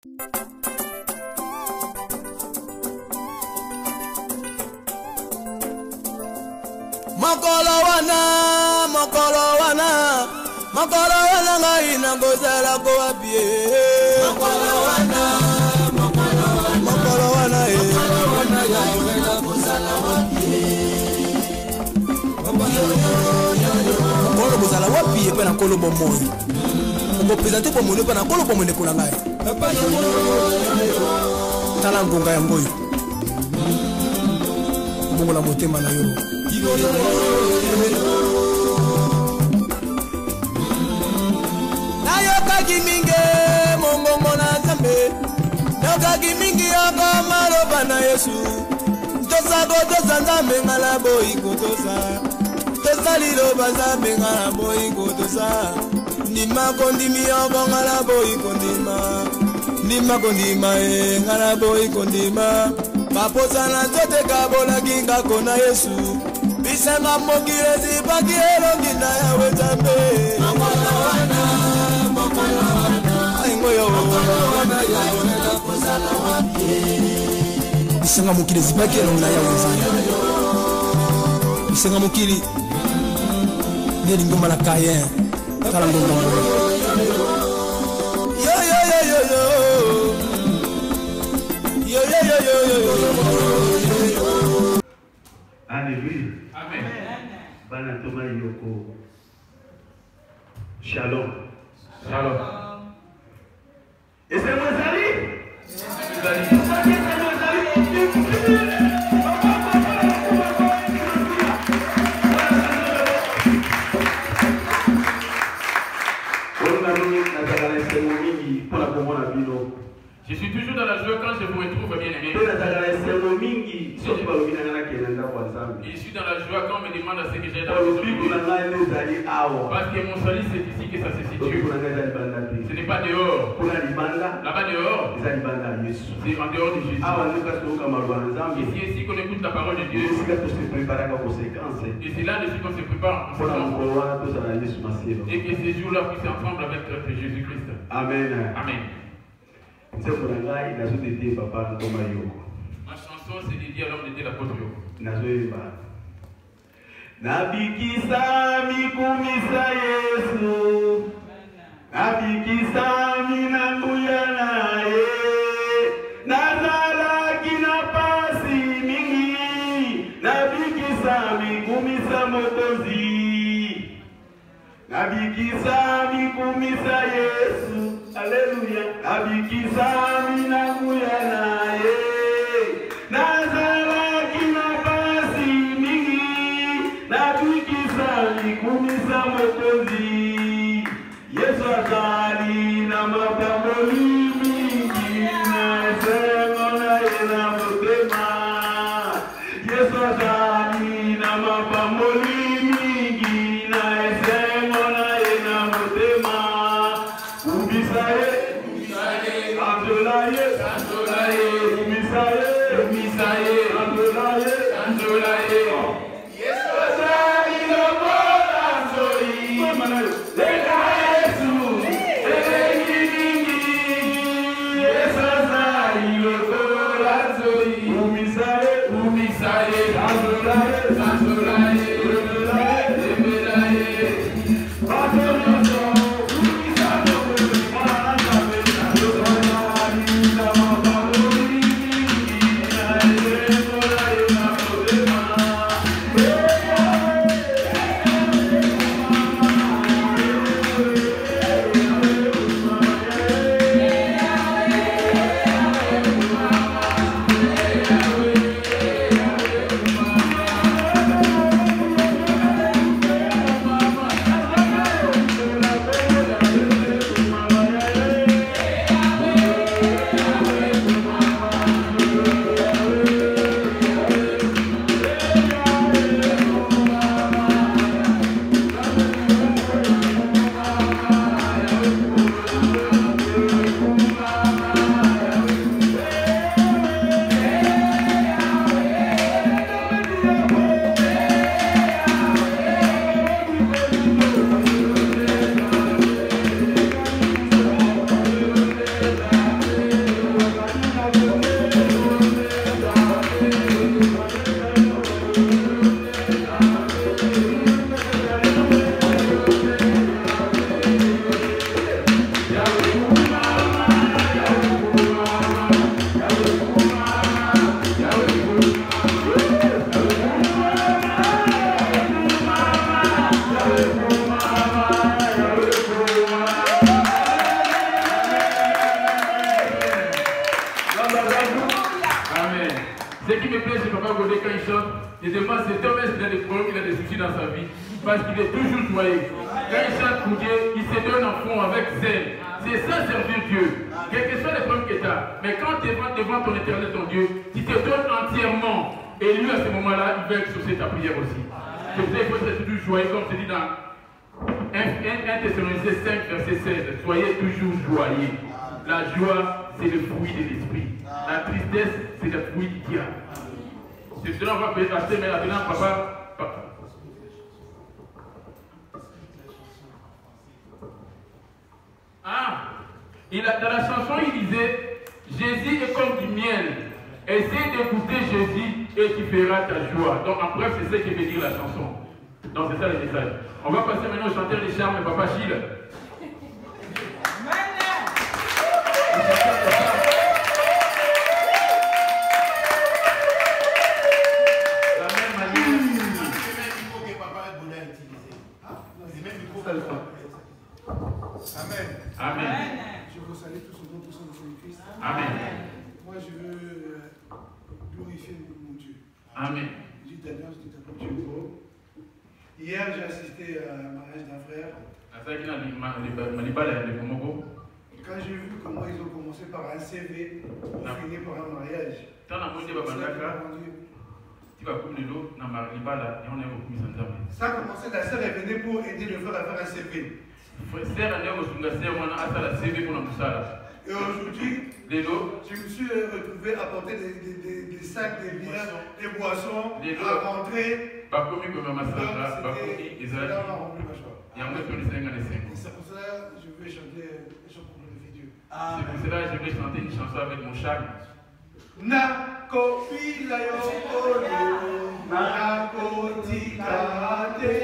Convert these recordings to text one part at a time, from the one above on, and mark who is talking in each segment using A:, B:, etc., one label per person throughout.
A: Makolo wana ngai na gozala ko apie. Makolo wana ya wena gozala apie. Makolo gozala apie pe na kolo bomoi. Ngo présenter pour mono pe na kolo bomoi ne kula ngai. Tala ngonga ya ngoyo. Bongo la motema na yo. Giminge mongongo na zambe Noka gimingi yako maroba na Yesu Tosa goto zanzambe ngala boi kotosa Tosa liroba zambe ngala boi kotosa Nima kondimi yako ngala boi kondima Nima kondima ngala boi kondima Paposa na zote kabola ginga kona Yesu Bisenga mokirezi paki elongi na yawe zambe Makala wana Bisenga mokili zibaki elongi na yawe zambe Bisenga mokili Neli ngoma na kayen Kala ngoma Yo yo yo yo yo Yo yo yo yo yo
B: Alléluia. Amen. Bana Thomas Yoko. Shalom. Shalom. Et c'est moi Zali?
C: Je suis toujours dans la joie quand je vous retrouve, bien aimé. Je suis dans la joie quand on me demande à ce que j'ai dans la maison. Parce que mon salut c'est ici que ça se situe. Ce n'est pas dehors. Là-bas dehors, c'est en dehors de Jésus. Et c'est ici qu'on écoute la parole de Dieu. Et c'est là-dessus qu'on se prépare. Et que ces jours-là puissent ensemble avec Jésus-Christ.
B: Amen.
C: Amen.
B: Ma chanson
C: c'est dédiée à l'homme de Dieu, l'apôtre Yoko.
B: Nabikisa mikumisa Yesu, nabikisa minambuya naye, nazala kina pasi mingi, nabikisa mikumisa motozi, nabikisa mikumisa Yesu. Alléluia. Abikisa minambuya naye Nazala kina pasi mingi Nabikisa mikumisa mokozi Yesu azali na mapamboli mingi Na esengo na ena motema Yesu azali na mapamboli mingi Na esengo na ena motema
C: Ce qui me plaît chez Papa Godé quand il chante, je demande cet homme est-ce qu'il a des problèmes, il a des soucis dans sa vie. Parce qu'il est toujours joyeux. Quand il chante pour Dieu, il se donne en fond avec zèle. C'est ça servir Dieu. Quels que soient les problèmes que tu as. Mais quand tu es devant ton éternel, ton Dieu, tu te donnes entièrement. Et lui, à ce moment-là, il va exaucer ta prière aussi. C'est pour ça qu'il faut être toujours joyeux, comme c'est dit dans 1 Thessaloniciens 5, verset 16. Soyez toujours joyeux. La joie, c'est le fruit de l'esprit. La tristesse, c'est le fruit du diable. C'est cela on va payer passer, mais maintenant, papa. Dans la chanson, il disait Jésus est comme du miel. Essaye d'écouter Jésus et tu feras ta joie. Donc, en bref, c'est ce que veut dire la chanson. Donc, c'est ça le message. On va passer maintenant au chanteur des charmes, Papa Chile. Amen.
D: Je vous salue tous au nom de son Christ.
C: Amen.
D: Moi, je veux glorifier mon Dieu.
C: Amen.
D: Je dis d'alliance, je dis comme Dieu beau. Hier, j'ai assisté à un mariage d'un frère. Quand j'ai vu comment ils ont commencé par un CV pour finir par un mariage, ça a commencé, la sœur est venue pour aider le frère à faire un CV. Et aujourd'hui, je me suis retrouvé à porter des sacs, des biens, des boissons, à rentrer. C'est là on a rempli ma joie. C'est pour cela que je veux chanter une chanson pour glorifier Dieu.
C: C'est pour cela que je vais chanter une chanson avec mon charme.
D: Nako pila yo nako tikate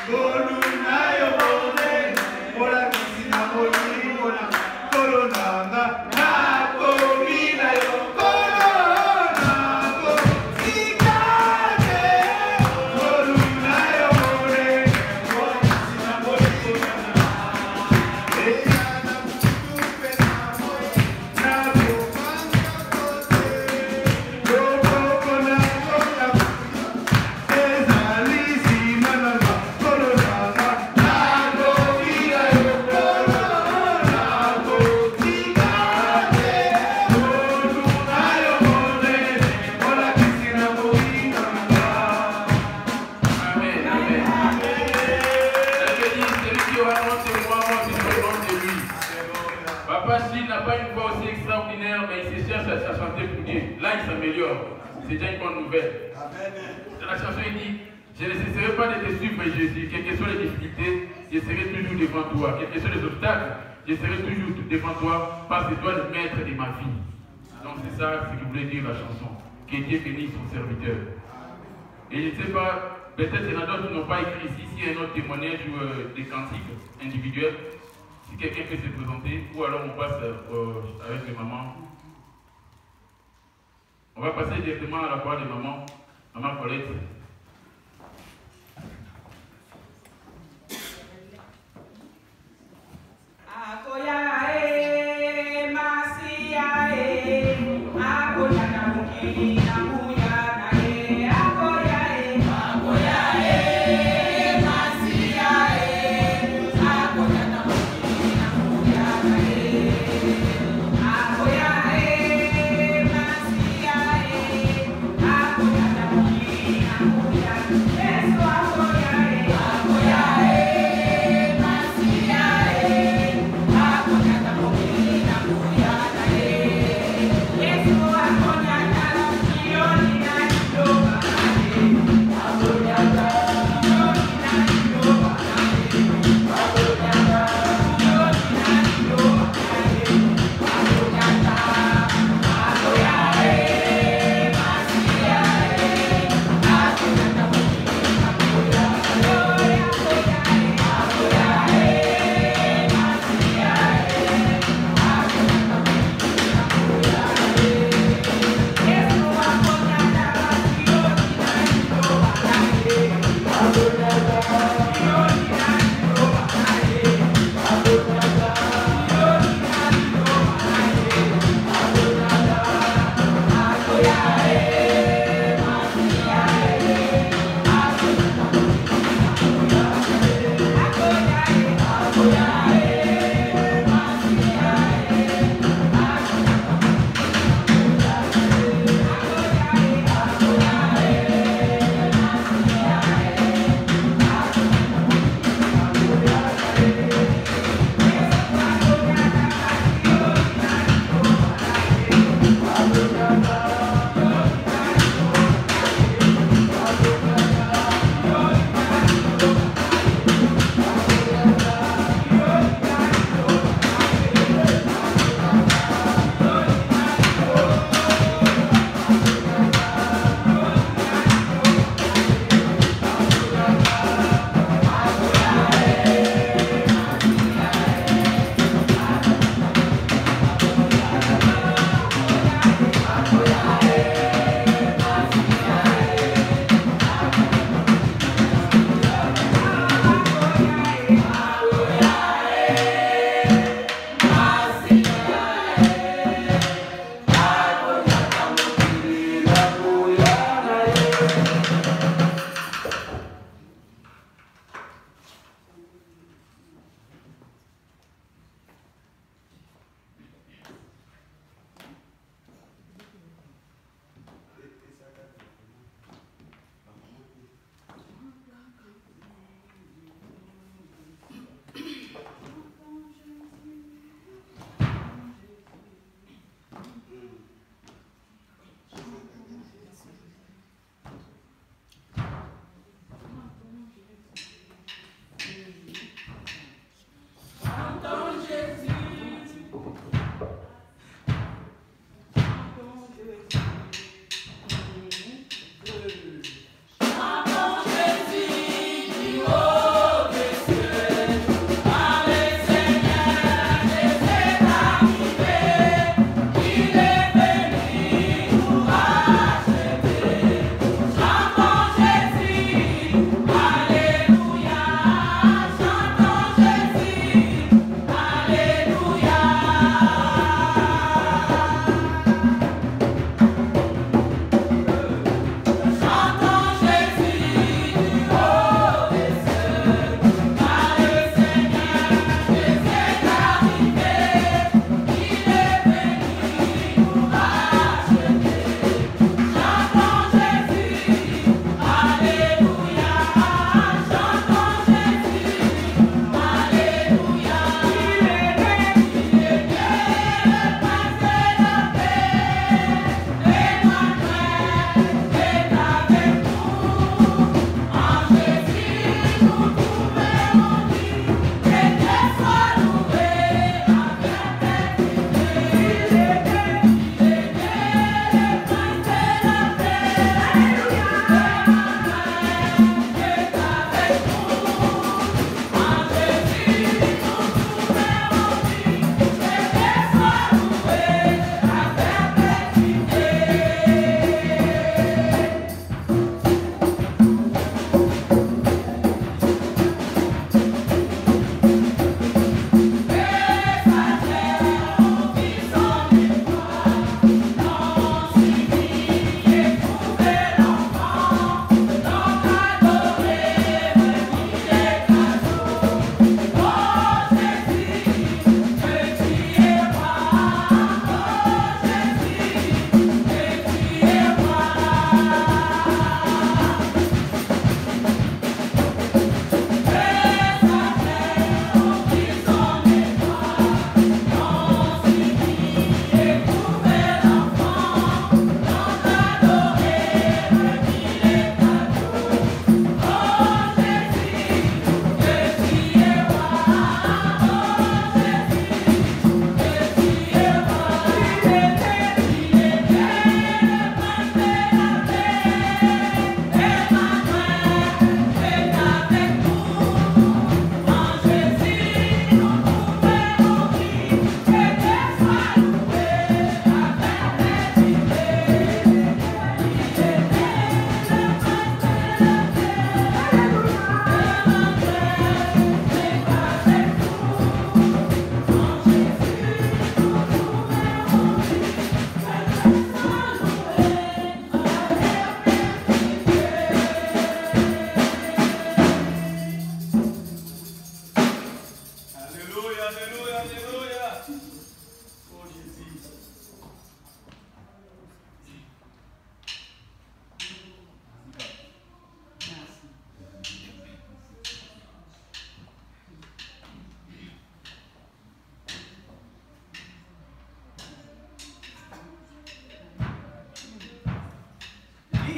D: golu na yo bone mola kisina moli mola kolonanga nako pila yo nako tikate golu na yo bone mola kisina moli
C: C'est déjà une bonne nouvelle. Dans la chanson, il dit je ne cesserai pas de te suivre, Jésus. Quelles que soient les difficultés, je serai toujours devant toi. Quels que soient les obstacles, je serai toujours devant toi parce que toi, le maître de ma vie. Donc, c'est ça ce que voulait dire la chanson. Que Dieu bénisse son serviteur. Et je ne sais pas, peut-être qu'il y en a d'autres qui n'ont pas écrit ici. S'il y a un autre témoignage ou des cantiques individuels, si quelqu'un peut se présenter, ou alors on passe avec les mamans. On va passer directement à la parole de maman Colette.
E: Yeah.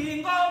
A: Oh,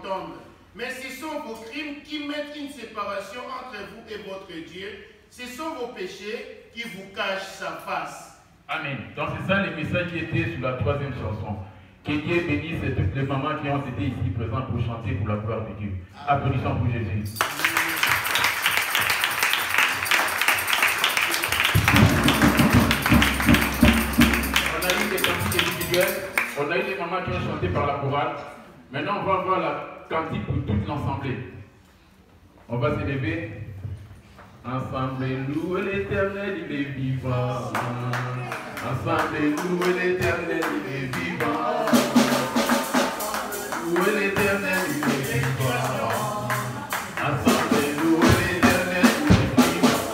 E: entendre. Mais ce sont vos crimes qui mettent une séparation entre vous et votre Dieu. Ce sont vos péchés qui vous cachent sa face.
C: Amen. Donc c'est ça le message qui était sur la 3e chanson. Que Dieu bénisse toutes les mamans qui ont été ici présentes pour chanter pour la gloire de Dieu. Applaudissons pour Jésus. On a eu des cantiques individuels, on a eu des mamans qui ont chanté par la chorale. Maintenant on va voir la cantique pour toute l'assemblée. On va se lever. Ensemble louer l'Éternel, il est vivant. Ensemble louer l'Éternel, il est vivant. Louer l'Éternel, il est vivant. Ensemble louer l'Éternel, il est vivant.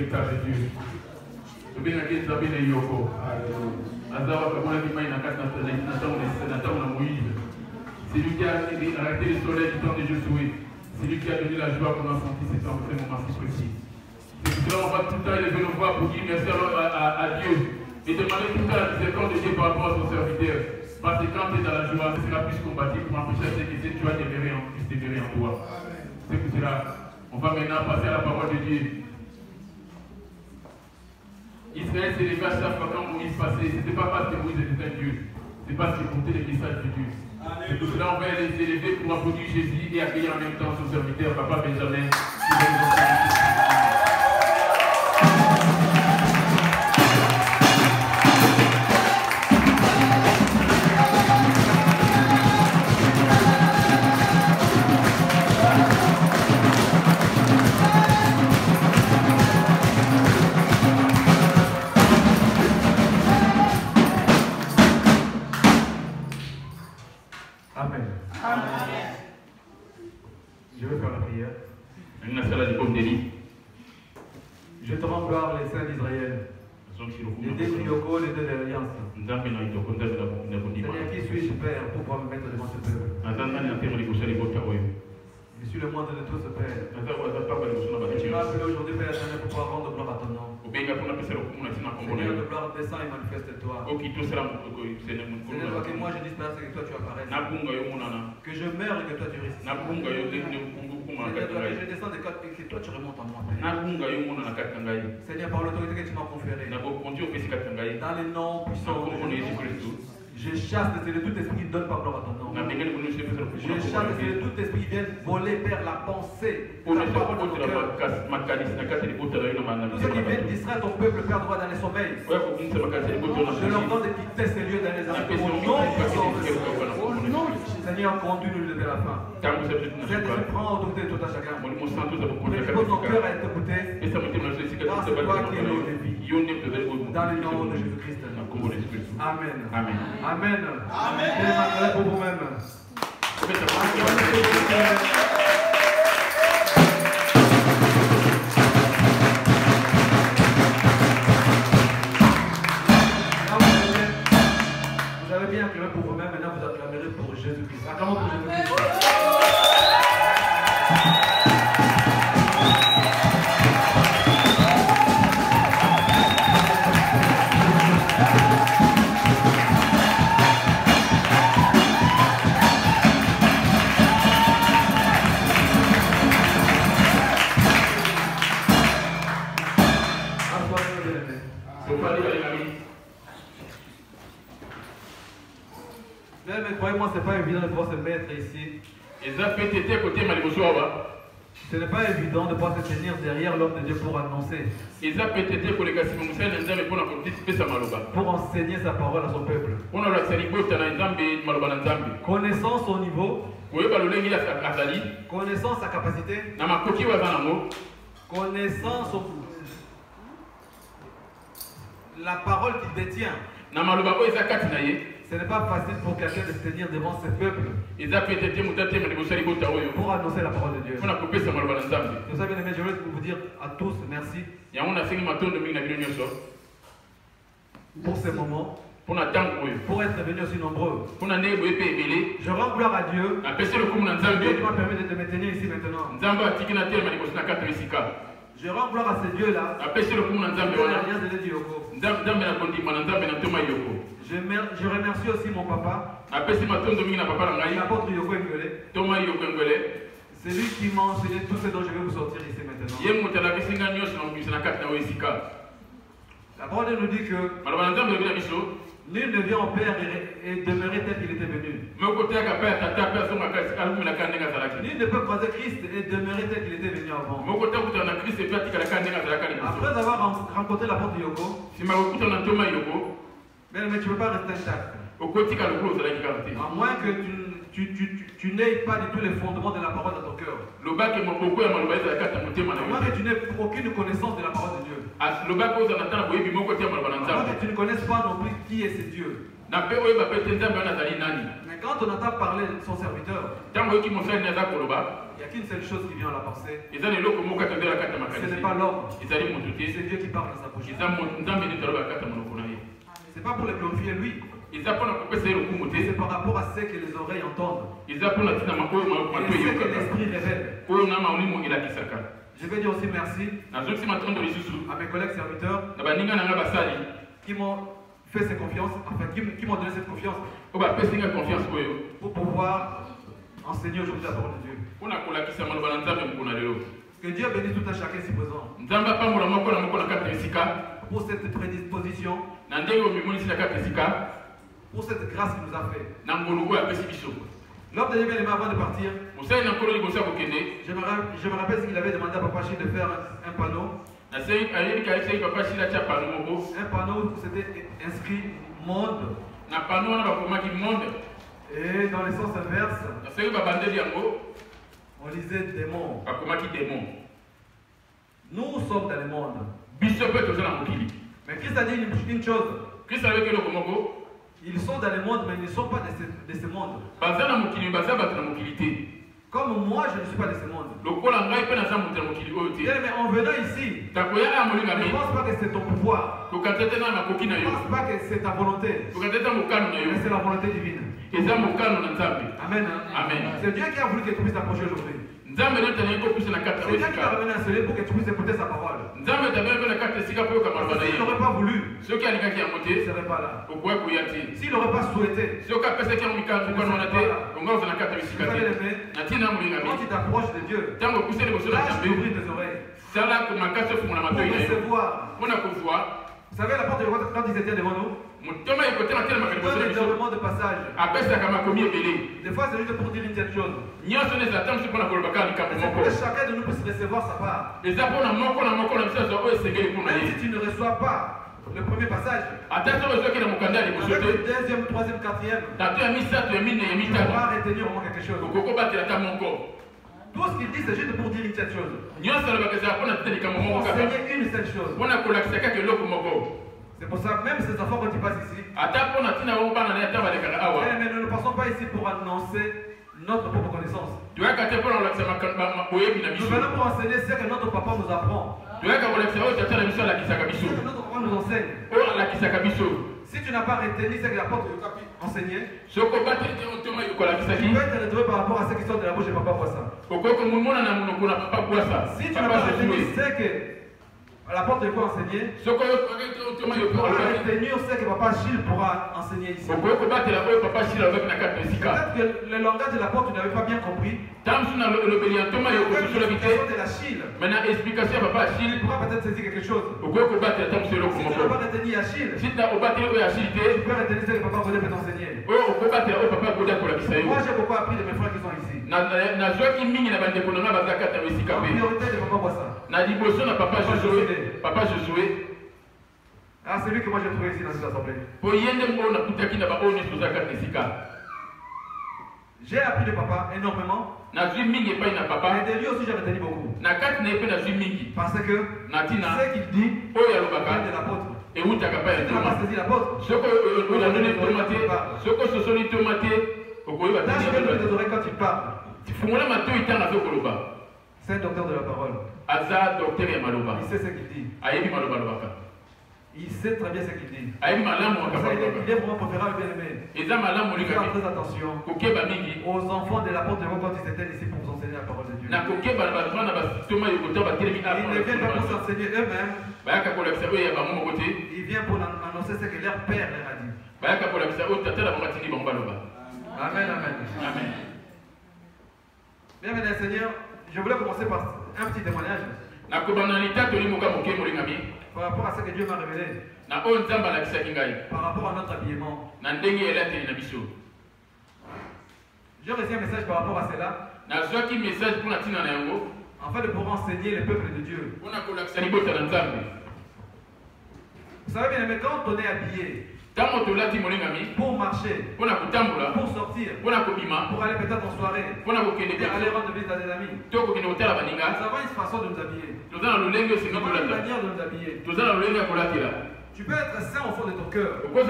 C: l'héritage de Dieu. C'est lui qui a arrêté le soleil du temps de Josué. C'est lui qui a donné la joie qu'on a senti ces moments si précis. C'est pour cela qu'on va tout le temps élever nos voix pour dire merci à Dieu et demander tout le temps la miséricorde de Dieu par rapport à son serviteur. Parce que quand tu es dans la joie, ce sera plus combatif pour empêcher ce que tu vas demeurer en toi. C'est pour cela, on va maintenant passer à la parole de Dieu. Israël s'est levé à chaque fois quand Moïse passait. Ce n'était pas parce que Moïse était un Dieu, c'est parce qu'il portait les messages de Dieu. C'est pour cela on va les élever pour applaudir Jésus et accueillir en même temps son serviteur, Papa Benjamin.
F: Je te rends gloire les saints d'Israël, les deux Trioko, les deux de l'Alliance. Seigneur, qui suis-je, Père, pour pouvoir me mettre devant ce peuple? Je suis le moindre de tous, Père. Tu m'as appelé aujourd'hui, Père éternel, pour pouvoir rendre gloire à ton nom. Seigneur de gloire, descends et manifeste-toi. Seigneur, que moi je disparaisse et que toi tu apparaisses. Que je meure et que toi tu ressuscites. Seigneur, que je descende et que toi tu remontes en moi. Seigneur, par l'autorité que tu m'as conférée, dans le nom puissant de Jésus-Christ, je chasse de tout esprit qui ne donne pas gloire à ton nom. Je chasse de tout esprit qui vient voler, Père, la pensée, la parole de ton cœur. Tout ce qui vient distraire ton peuple, Père, droit dans les sommeils. Je leur donne de quitter ces lieux dans les âges. Au nom de Seigneur, conduis-nous de la fin. Seigneur, prends autorité de tout à chacun. Prédispose nos cœurs à t'écouter. Car c'est toi qui es l'eau de vie. Dans le nom de Jésus-Christ. Amen.
C: Amen.
F: Amen. Amen. Et maintenant pour vous-même. Vous avez bien acclamé pour vous-même, maintenant vous acclamerez pour Jésus-Christ. Acclamons pour Jésus-Christ. Mais croyez-moi, ce n'est pas évident de pouvoir se mettre ici. Ce n'est pas évident de pouvoir se tenir derrière l'homme de Dieu pour annoncer, pour enseigner sa parole à son peuple. Connaissant son niveau, connaissant sa capacité, connaissant la parole qu'il détient. Ce n'est pas facile pour quelqu'un de se tenir devant ce peuple pour annoncer la parole de Dieu. Nous savez, je voulais vous dire à tous merci pour ce moment, pour être venus aussi nombreux. Je rends gloire à Dieu. Dieu qui m'a permis de me tenir ici maintenant. Je rends gloire à ce Dieu-là. Je remercie aussi mon papa, l'apôtre Yoko Engwele. C'est lui qui m'a enseigné tout ce dont je vais vous sortir ici maintenant. La parole nous dit que nul ne vient au Père et demeurer tel qu'il était venu. Nul ne peut croiser Christ et demeurer tel qu'il était venu avant. Après avoir rencontré l'apôtre Yoko, mais tu ne peux pas rester intact. À moins que tu n'aies pas du tout les fondements de la parole dans ton cœur. À moins que tu n'aies aucune connaissance de la parole de Dieu. À moins que tu ne connaisses pas non plus qui est ce Dieu. Mais quand on entend parler de son serviteur, il n'y a qu'une seule chose qui vient à la pensée. Ce n'est pas l'homme, c'est Dieu qui parle dans sa bouche. Ce n'est pas pour le glorifier lui. C'est par rapport à ce que les oreilles entendent. Et ce que l'esprit révèle. Je vais dire aussi merci à mes collègues serviteurs qui m'ont fait cette confiance, enfin qui m'ont donné cette confiance pour pouvoir enseigner aujourd'hui la parole de Dieu. Que Dieu bénisse tout un chacun ici présent pour cette prédisposition, pour cette grâce qu'il nous a fait. Lors de l'événement avant de partir, je me rappelle qu'il avait demandé à Papa Chil de faire un panneau. Un panneau où c'était inscrit monde. Et dans le sens inverse, on lisait démon. Nous sommes dans le monde. Mais Christ a dit une chose. Ils sont dans le monde, mais ils ne sont pas de ce monde. Comme moi, je ne suis pas de ce monde. Mais en venant ici, ne pense pas que c'est ton pouvoir. Ne pense pas que c'est ta volonté. Mais c'est la volonté divine. Amen. C'est Dieu qui a voulu que tu puisses t'approcher aujourd'hui. C'est Dieu qui t'a ramené à ce lieu pour que tu puisses écouter sa parole. S'il n'aurait pas voulu, il ne serait pas là. S'il n'aurait pas souhaité, quand tu t'approches de Dieu, lâche d'ouvrir tes oreilles pour recevoir. Vous savez, la porte de Roi, quand ils étaient devant nous, il y a énormément de passages. Des fois, c'est juste pour dire une telle chose. C'est pour que chacun de nous puisse recevoir sa part. Même si tu ne reçois pas le premier passage, le deuxième, troisième, quatrième, tu vas retenir au moins quelque chose. Tout ce qu'il dit, c'est juste pour dire une seule chose. Pour enseigner une seule chose. C'est pour ça, même ces enfants, quand ils passent ici, mais nous ne passons pas ici pour annoncer notre propre connaissance. Nous venons pour enseigner ce que notre papa nous apprend. Ce que notre papa nous enseigne. Si tu n'as pas retenu ce que l'apôtre a enseigné, tu peux te retrouver par rapport à ce qui sort de la bouche de Papa Boissa. Si tu n'as pas retenu ce que l'apôtre de quoi enseigner, tu pourras retenir ce que Papa Chil pourra enseigner ici. Peut-être que le langage de l'apôtre, tu n'avais pas bien compris. De la Chil, tu pourras peut-être saisir quelque chose. Si tu n'as pas retenu Achille, tu peux retenir ce que Papa Godé peut t'enseigner. Moi, j'ai beaucoup appris de mes frères qui sont ici. En priorité de Papa Boissa.
C: Papa Josué.
F: Ah, c'est lui que moi j'ai trouvé ici dans cette assemblée. J'ai appris de papa énormément. Et de lui aussi j'ai retenu beaucoup. Parce que ce qu'il dit vient de l'apôtre. Tu n'as pas saisi l'apôtre. Lâche tes oreilles quand il parle. C'est un docteur de la parole. Il sait ce qu'il dit. Il sait très bien ce qu'il dit. Il est vraiment préférable, bien aimé. Faites très attention aux enfants de l'apôtre de Dieu quand ils étaient ici pour vous enseigner la parole de Dieu. Ils ne viennent pas pour s'enseigner eux-mêmes. Ils viennent pour annoncer ce que leur père leur a dit. Amen, amen. Bien, mesdames et Seigneur, je voulais commencer par un petit témoignage. Par rapport à ce que Dieu m'a révélé. Par rapport à notre habillement. J'ai reçu un message par rapport à cela. Afin de pouvoir enseigner le peuple de Dieu. Vous savez bien, mais quand on est habillé, pour marcher, pour sortir, pour aller peut-être en soirée, pour aller rendre visite à des amis, nous avons une façon de nous habiller. Nous avons une manière de nous habiller. Tu peux être saint au fond de ton cœur.
C: Mais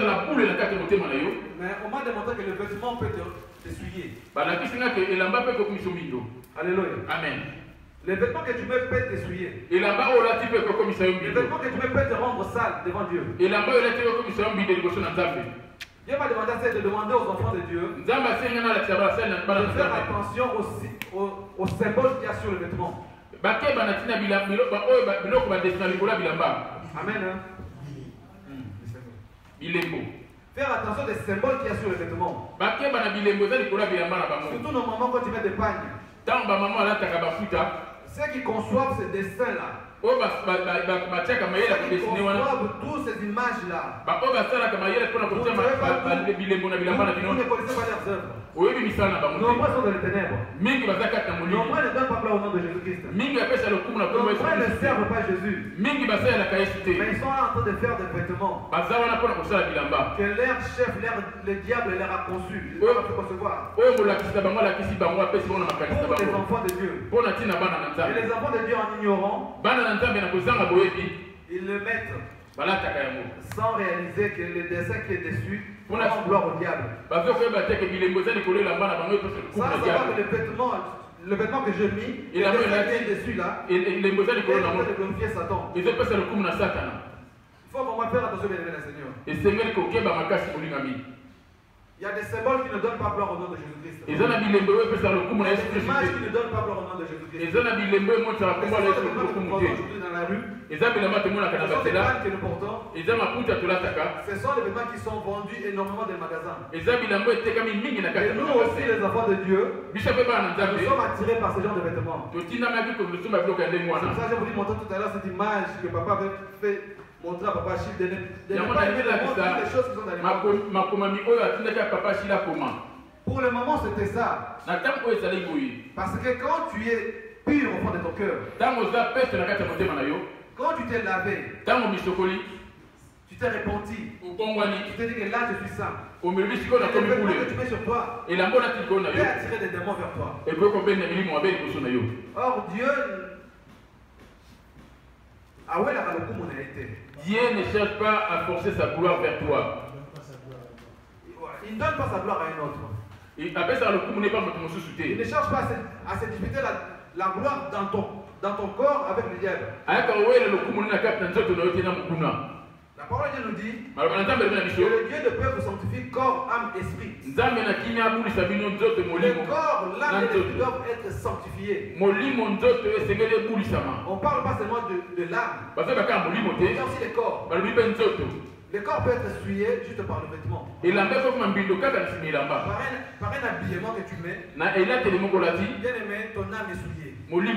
F: on m'a démontré que le vêtement peut t'essuyer. Alléluia.
C: Amen.
F: Les vêtements que tu mets peuvent t'essuyer.
C: Les vêtements
F: que tu mets peuvent te rendre sale devant Dieu. Dieu m'a demandé de demander aux enfants de Dieu de faire attention aux symboles qu'il y a sur le vêtement. Amen. Faire attention des symboles qu'il y a sur le vêtement. Surtout normalement quand tu mets des pagnes. Ceux qui conçoivent ces dessins-là, ceux qui conçoivent toutes ces images-là, vous ne connaissez pas leurs œuvres. Nombreux sont dans les ténèbres. Nombreux ne donnent pas gloire au nom de Jésus-Christ. Nombreux ne servent pas Jésus. Mais ils sont là en train de faire des vêtements que leur chef, le diable leur a conçus. Ils ne peuvent pas concevoir. Pour les enfants de Dieu. Et les enfants de Dieu en ignorant, ils le mettent sans réaliser que le dessin qui est dessus rend gloire au diable. Ça, le vêtement que j'ai mis, le dessin qui est dessus là, il est en train de glorifier Satan. Il faut vraiment faire attention, bien aimé le Seigneur. Il y a des symboles qui ne donnent pas gloire au nom de Jésus-Christ. Il y a des images qui ne donnent pas gloire au nom de Jésus-Christ. Dans la rue, ce sont des vêtements que nous portons. Ce sont des vêtements qui sont vendus énormément dans les magasins. Et nous aussi, les enfants de Dieu, nous sommes attirés par ce genre de vêtements. C'est pour ça que je vous dis montrer tout à l'heure cette image que papa avait fait. Montrer à papa Chil de ne pas aimer les choses qui sont dans les mains. Pour le moment, c'était ça. Parce que quand tu es pur au fond de ton cœur, quand tu t'es lavé, tu t'es repenti, tu t'es dit que là je suis saint. Et le vêtement que tu mets sur toi peut attirer des démons vers toi. Or Dieu
C: Dieu ne cherche pas à forcer sa gloire vers toi.
F: Il ne donne pas sa gloire à un autre. Il ne cherche pas à se disputer la gloire dans ton corps avec le diable. La parole de Dieu nous dit que le Dieu de paix vous sanctifie corps, âme, esprit. Le corps, l'âme et l'esprit doivent être sanctifiés. On ne parle pas seulement de l'âme, mais aussi le corps. Le corps peut être essuyé juste par le vêtement. Par un habillement que tu mets, bien aimé, ton âme est souillée. Bien que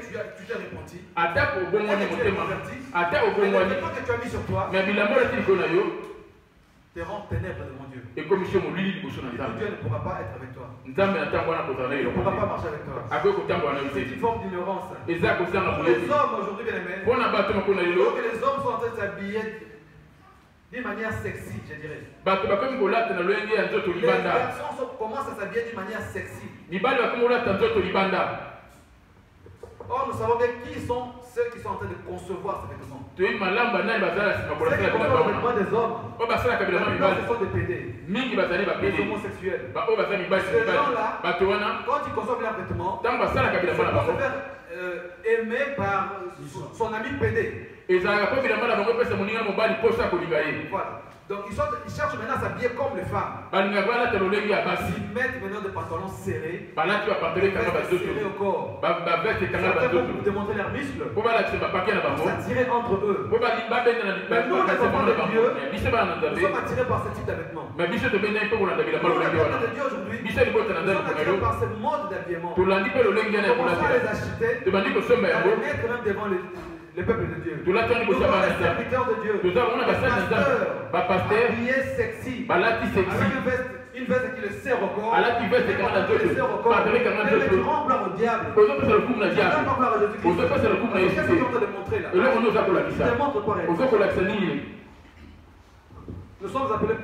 F: tu t'es repenti, le vêtement que tu as mis sur toi te rend ténèbres devant Dieu. Et Dieu ne pourra pas être avec toi. Il ne pourra pas marcher avec toi. C'est une forme d'ignorance. Pour les hommes aujourd'hui, bien aimés, que les hommes sont en train de s'habiller d'une manière sexy, je dirais. Les garçons commencent à s'habiller d'une manière sexy. Or, nous savons bien qui sont ceux qui sont en train de concevoir ces vêtements. Ceux qui conçoivent les vêtements des hommes, ce sont des pédés, des homosexuels. Ces gens-là, quand ils conçoivent leurs vêtements, ils vont se faire aimer par son ami pédé. Voilà. Donc ils cherchent maintenant à s'habiller comme les femmes. Ils mettent maintenant des pantalons serrés, serrés au corps. Certains pour démontrer leurs muscles, pour s'attirer entre eux. Mais nous, les enfants de Dieu, nous sommes attirés par ce type de vêtements. Nous, les enfants de Dieu aujourd'hui, nous sommes attirés par ce mode d'habillement. Commençons à les acheter, à les mettre même devant le peuple de Dieu. Nous sommes les serviteurs de Dieu. Les pasteurs habillés sexy. Avec une veste qui le serre au corps. Mais tu rends gloire au diable. Tu rends gloire à Jésus-Christ. Qu'est-ce que tu es en train de montrer là? Tu démontres quoi réellement? Nous sommes appelés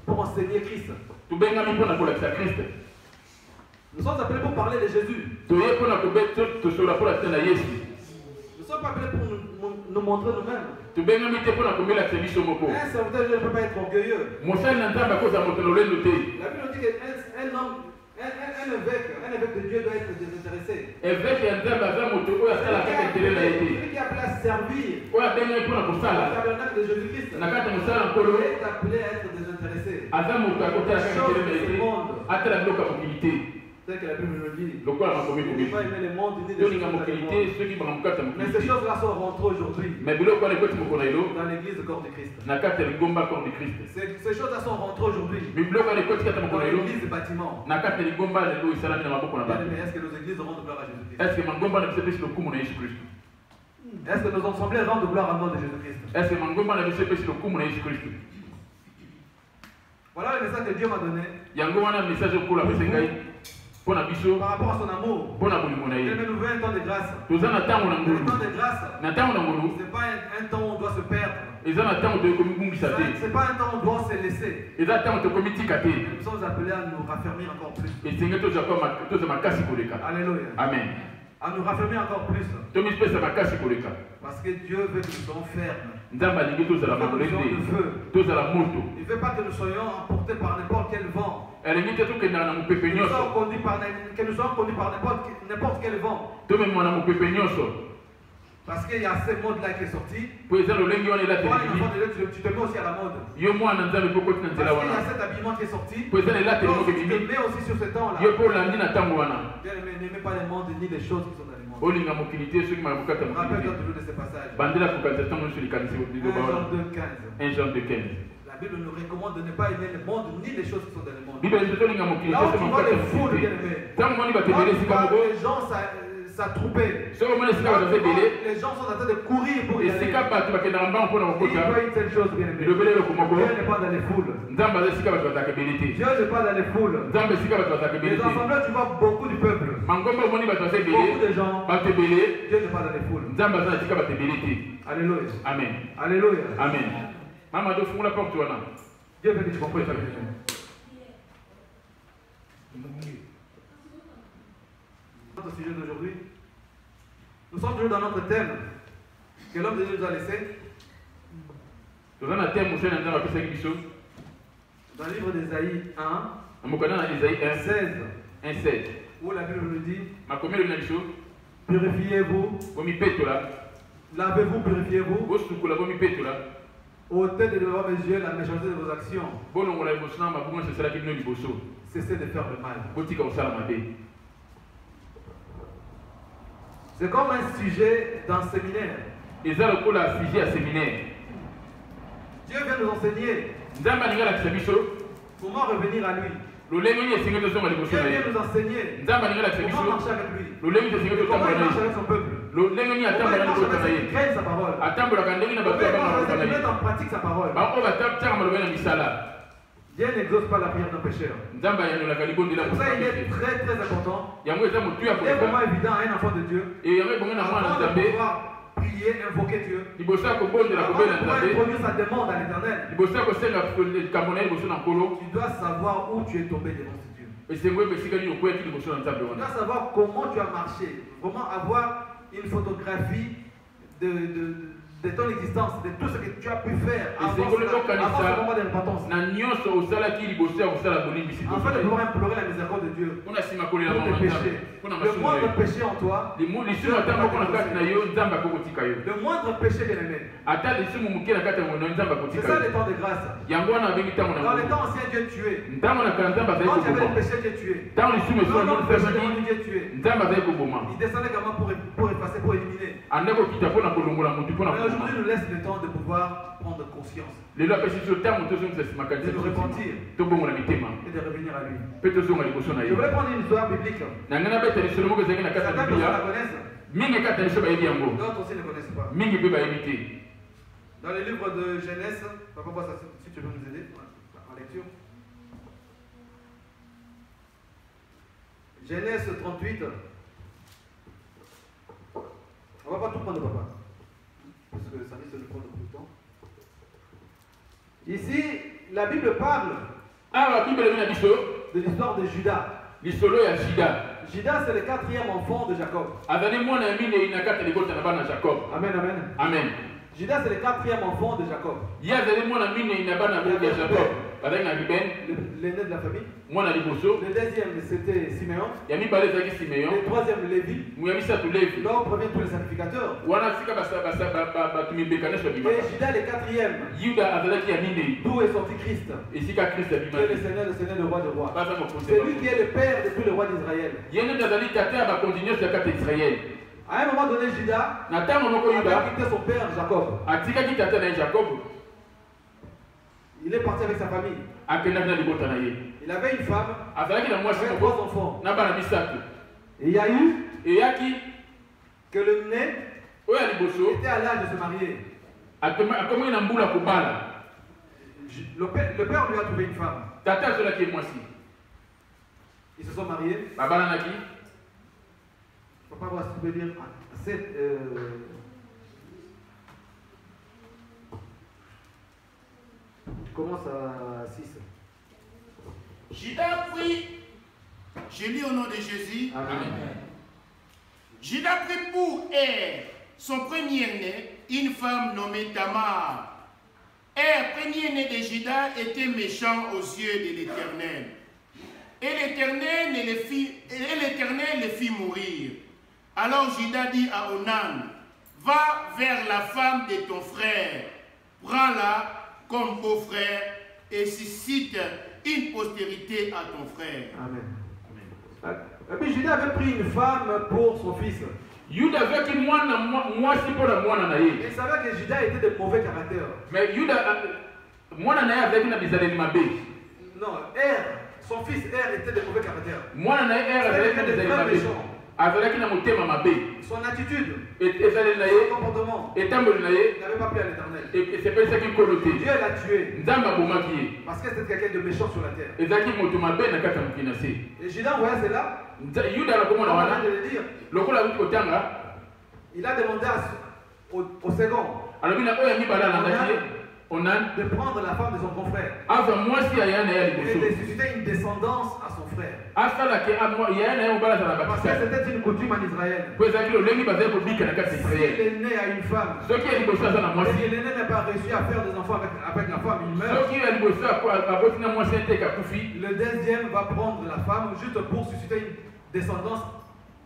F: pour enseigner Christ. Nous sommes appelés pour parler de Jésus. Nous ne sommes pas appelés pour nous montrer nous-mêmes.
C: Un serviteur ne
F: peut pas être orgueilleux. La Bible dit qu'un homme, un évêque de Dieu doit être désintéressé. Celui qui est appelé à servir le tabernacle de Jésus-Christ est appelé à être désintéressé. La chose de ce monde, tel que la Bible le dit, il ne faut pas aimer le monde ni les choses dans le monde. Mais ces choses-là sont rentrées aujourd'hui dans l'église corps de Christ. Ces choses-là sont rentrées aujourd'hui dans l'église des bâtiments. Est-ce que nos églises rendent gloire à Jésus-Christ? Est-ce que nos assemblées rendent gloire au nom de Jésus-Christ? Voilà le message que Dieu m'a donné. Par rapport à son amour, il nous veut un temps de grâce. Le temps de grâce, ce n'est pas un temps où on doit se perdre. Ce n'est pas un temps où on doit se laisser. Nous sommes appelés à nous raffermir encore plus. Alléluia. Amen. À nous raffermir encore plus. Parce que Dieu veut que nous soyons fermes. Il veut que nous soyons de feu. Il ne veut pas que nous soyons emportés par n'importe quel vent. Que nous soyons conduits par n'importe quel vent. Parce qu'il y a ce mode-là qui est sorti. Tu te mets aussi à la mode. Parce qu'il y a cet habillement qui est sorti. Tu te mets aussi sur ce temps-là. N'aimez pas le monde ni les choses qui sont dans le monde. Rappelle-toi toujours de ce passage. 1 Jean 2,15. La Bible nous recommande de ne pas aimer le monde ni les choses qui sont dans le monde. Là où tu vois les foules, bien aimés. Là où tu vois les gens s'attrouper. Les gens sont en train de courir pour y aller. Il veut une telle chose, bien aimé. Dieu n'est pas dans les foules. Dieu n'est pas dans les foules. Les assemblées, tu vois beaucoup du peuple. Beaucoup de gens. Dieu n'est pas dans les foules. Alléluia.
C: Amen.
F: Alléluia.
C: Amen. Maman, de fond la porte, tu vois là.
F: Dieu veut que tu comprennes ça. Notre sujet d'aujourd'hui, nous sommes toujours dans notre thème que l'homme de Dieu nous a laissé. Dans le livre d'Ésaïe 1, 16, où la Bible nous dit: purifiez-vous, lavez-vous, purifiez-vous, ôtez de devant mes yeux la méchanceté de vos actions, cessez de faire le mal. C'est comme un sujet d'un séminaire. Dieu vient nous enseigner comment revenir à lui. Dieu vient nous enseigner comment marcher avec lui. Comment il marche avec son peuple. Comment il marche avec sa parole. Comment il met en pratique sa parole. Dieu n'exauce pas la prière d'un pécheur. C'est pour ça qu'il est très très important. Il est vraiment évident à un enfant de Dieu. Avant de pouvoir prier, invoquer Dieu. Avant de pouvoir introduire sa demande à l'Éternel. Tu dois savoir où tu es tombé devant ce Dieu. Tu dois savoir comment tu as marché. Comment avoir une photographie de ton existence, de tout ce que tu as pu faire avant ce moment de repentance. Afin de pouvoir implorer la miséricorde de Dieu pour tes péchés. Le moindre péché en toi, le moindre péché, bien aimé. C'est ça le temps de grâce. Dans les temps anciens, Dieu tuait. Quand tu avais le péché, Dieu tuait. Quand le péché devant Dieu tuait. Il descendait également pour effacer, pour éliminer. Aujourd'hui, nous laisse le temps de pouvoir prendre conscience, de nous repentir et de revenir à lui. Je voulais prendre une histoire biblique. Certains personnes la connaissent, d'autres aussi ne connaissent pas. Dans le livre de Genèse, papa, si tu veux nous aider en lecture. Genèse 38. On ne va pas tout prendre, papa, parce que ça risque de prendre beaucoup de temps. Ici, la Bible parle de l'histoire de Judas.
C: lisolo ya Juda.
F: Juda, c'est le 4e enfant de Jacob.
C: Azali mwana ya mine ina kata libota na bana Jacob.
F: Amen, amen.
C: Amen.
F: Juda, c'est le 4e enfant de Jacob.
C: Ya azali mwana mine ina bana ya Jacob. Bazali na Ruben,
F: l'aîné de la famille.
C: Mwana liboso.
F: Le deuxième, c'était Siméon.
C: Ya mibale zaki Simeon.
F: Le troisième, Lévi.
C: Mu ya misatu Lévi.
F: Là, on provient tous les sacrificateurs.
C: Wana fika basa tumibekana so bima.
F: Et Juda, le 4e.
C: Yuda azalaki ya mine.
F: D'où est sorti Christ.
C: Et sika Christ
F: Dieu
C: bima.
F: le Seigneur, le roi de rois.
C: Baza mo
F: C'est lui qui est le père de tous les rois d'Israël.
C: Yene azali tata ba continuer sur kata Israël.
F: À un moment donné, Juda
C: Na tango moko
F: a
C: Yuda
F: quitté son père Jacob.
C: atika ki tata na Jacob.
F: Il est parti avec sa famille.
C: Akenda na libota na ye.
F: Il avait une femme,
C: Azalaki na mwasi
F: avec
C: moko
F: 3 enfants.
C: na bana misatu.
F: Et il y a eu
C: Et yaki
F: que le né
C: oya liboso
F: était à l'âge de se marier.
C: akomi na mbula kobala.
F: Le père lui a trouvé une femme.
C: Tata azolaki mwasi.
F: Ils se sont mariés.
C: Babalanaki.
F: Je ne peux pas voir si tu peux dire. Commence à 6.
E: Juda prit, je lis au nom de Jésus.
C: Amen.
E: Juda prit pour son premier-né, une femme nommée Tamar. Premier-né de Juda, était méchant aux yeux de l'Éternel. Et l'Éternel le fit mourir. Alors Juda dit à Onan, va vers la femme de ton frère, prends-la comme beau-frère et suscite une postérité à ton frère.
F: Amen. Et puis Juda avait pris une femme pour son fils.
C: Yuda azalaki mwasi mpona mwana na ye.
F: Il savait que Juda était de mauvais caractère.
C: Mais Yuda mwana na ye azalaki na bizaleli mabe.
F: Non, son fils était de mauvais caractère.
C: Mwana na ye azalaki na bizaleli mabe. Azalaki na motema mabe.
F: Son attitude,
C: ezaleli na
F: son
C: ye,
F: comportement,
C: etamboli na ye,
F: n'avait pas plu à l'Éternel.
C: esepelisaki nkolo te.
F: Dieu l'a tué
C: Nzambe abomaki ye.
F: parce que c'était quelqu'un de méchant sur la terre.
C: Ezalaki moto mabe na kati ya mokili na se.
F: Et Juda voyait cela,
C: Yuda anakomona
F: avant
C: wana
F: de le dire,
C: lokola awuti kotanga
F: il a demandé au second
C: alobi na oyo ya mibale alandaki ye Onan
F: de prendre la femme de son confrère
C: azwa mwasi ya yaya na ye ya
F: et
C: liboso
F: de susciter une descendance à son frère.
C: asalaki yaya na ye mobali azala
F: Parce que
C: bakisa
F: c'était une coutume en Israël.
C: po ezalaki lolenge bazali kobika na kati ya
F: Si
C: Israele.
F: l'aîné a une femme,
C: Soki ya liboso aza na
F: et
C: mwasi,
F: si l'aîné n'a pas réussi à faire des enfants avec la femme, il meurt.
C: soki ya liboso aboti na mwasi ete akufi,
F: Le deuxième va prendre la femme juste pour susciter une descendance.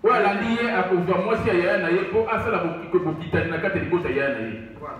C: oyo alandi ye akozwa mwasi ya yaya na ye mpo asala bokitani na kati ya liboso ya yaya na ye.
F: Voilà.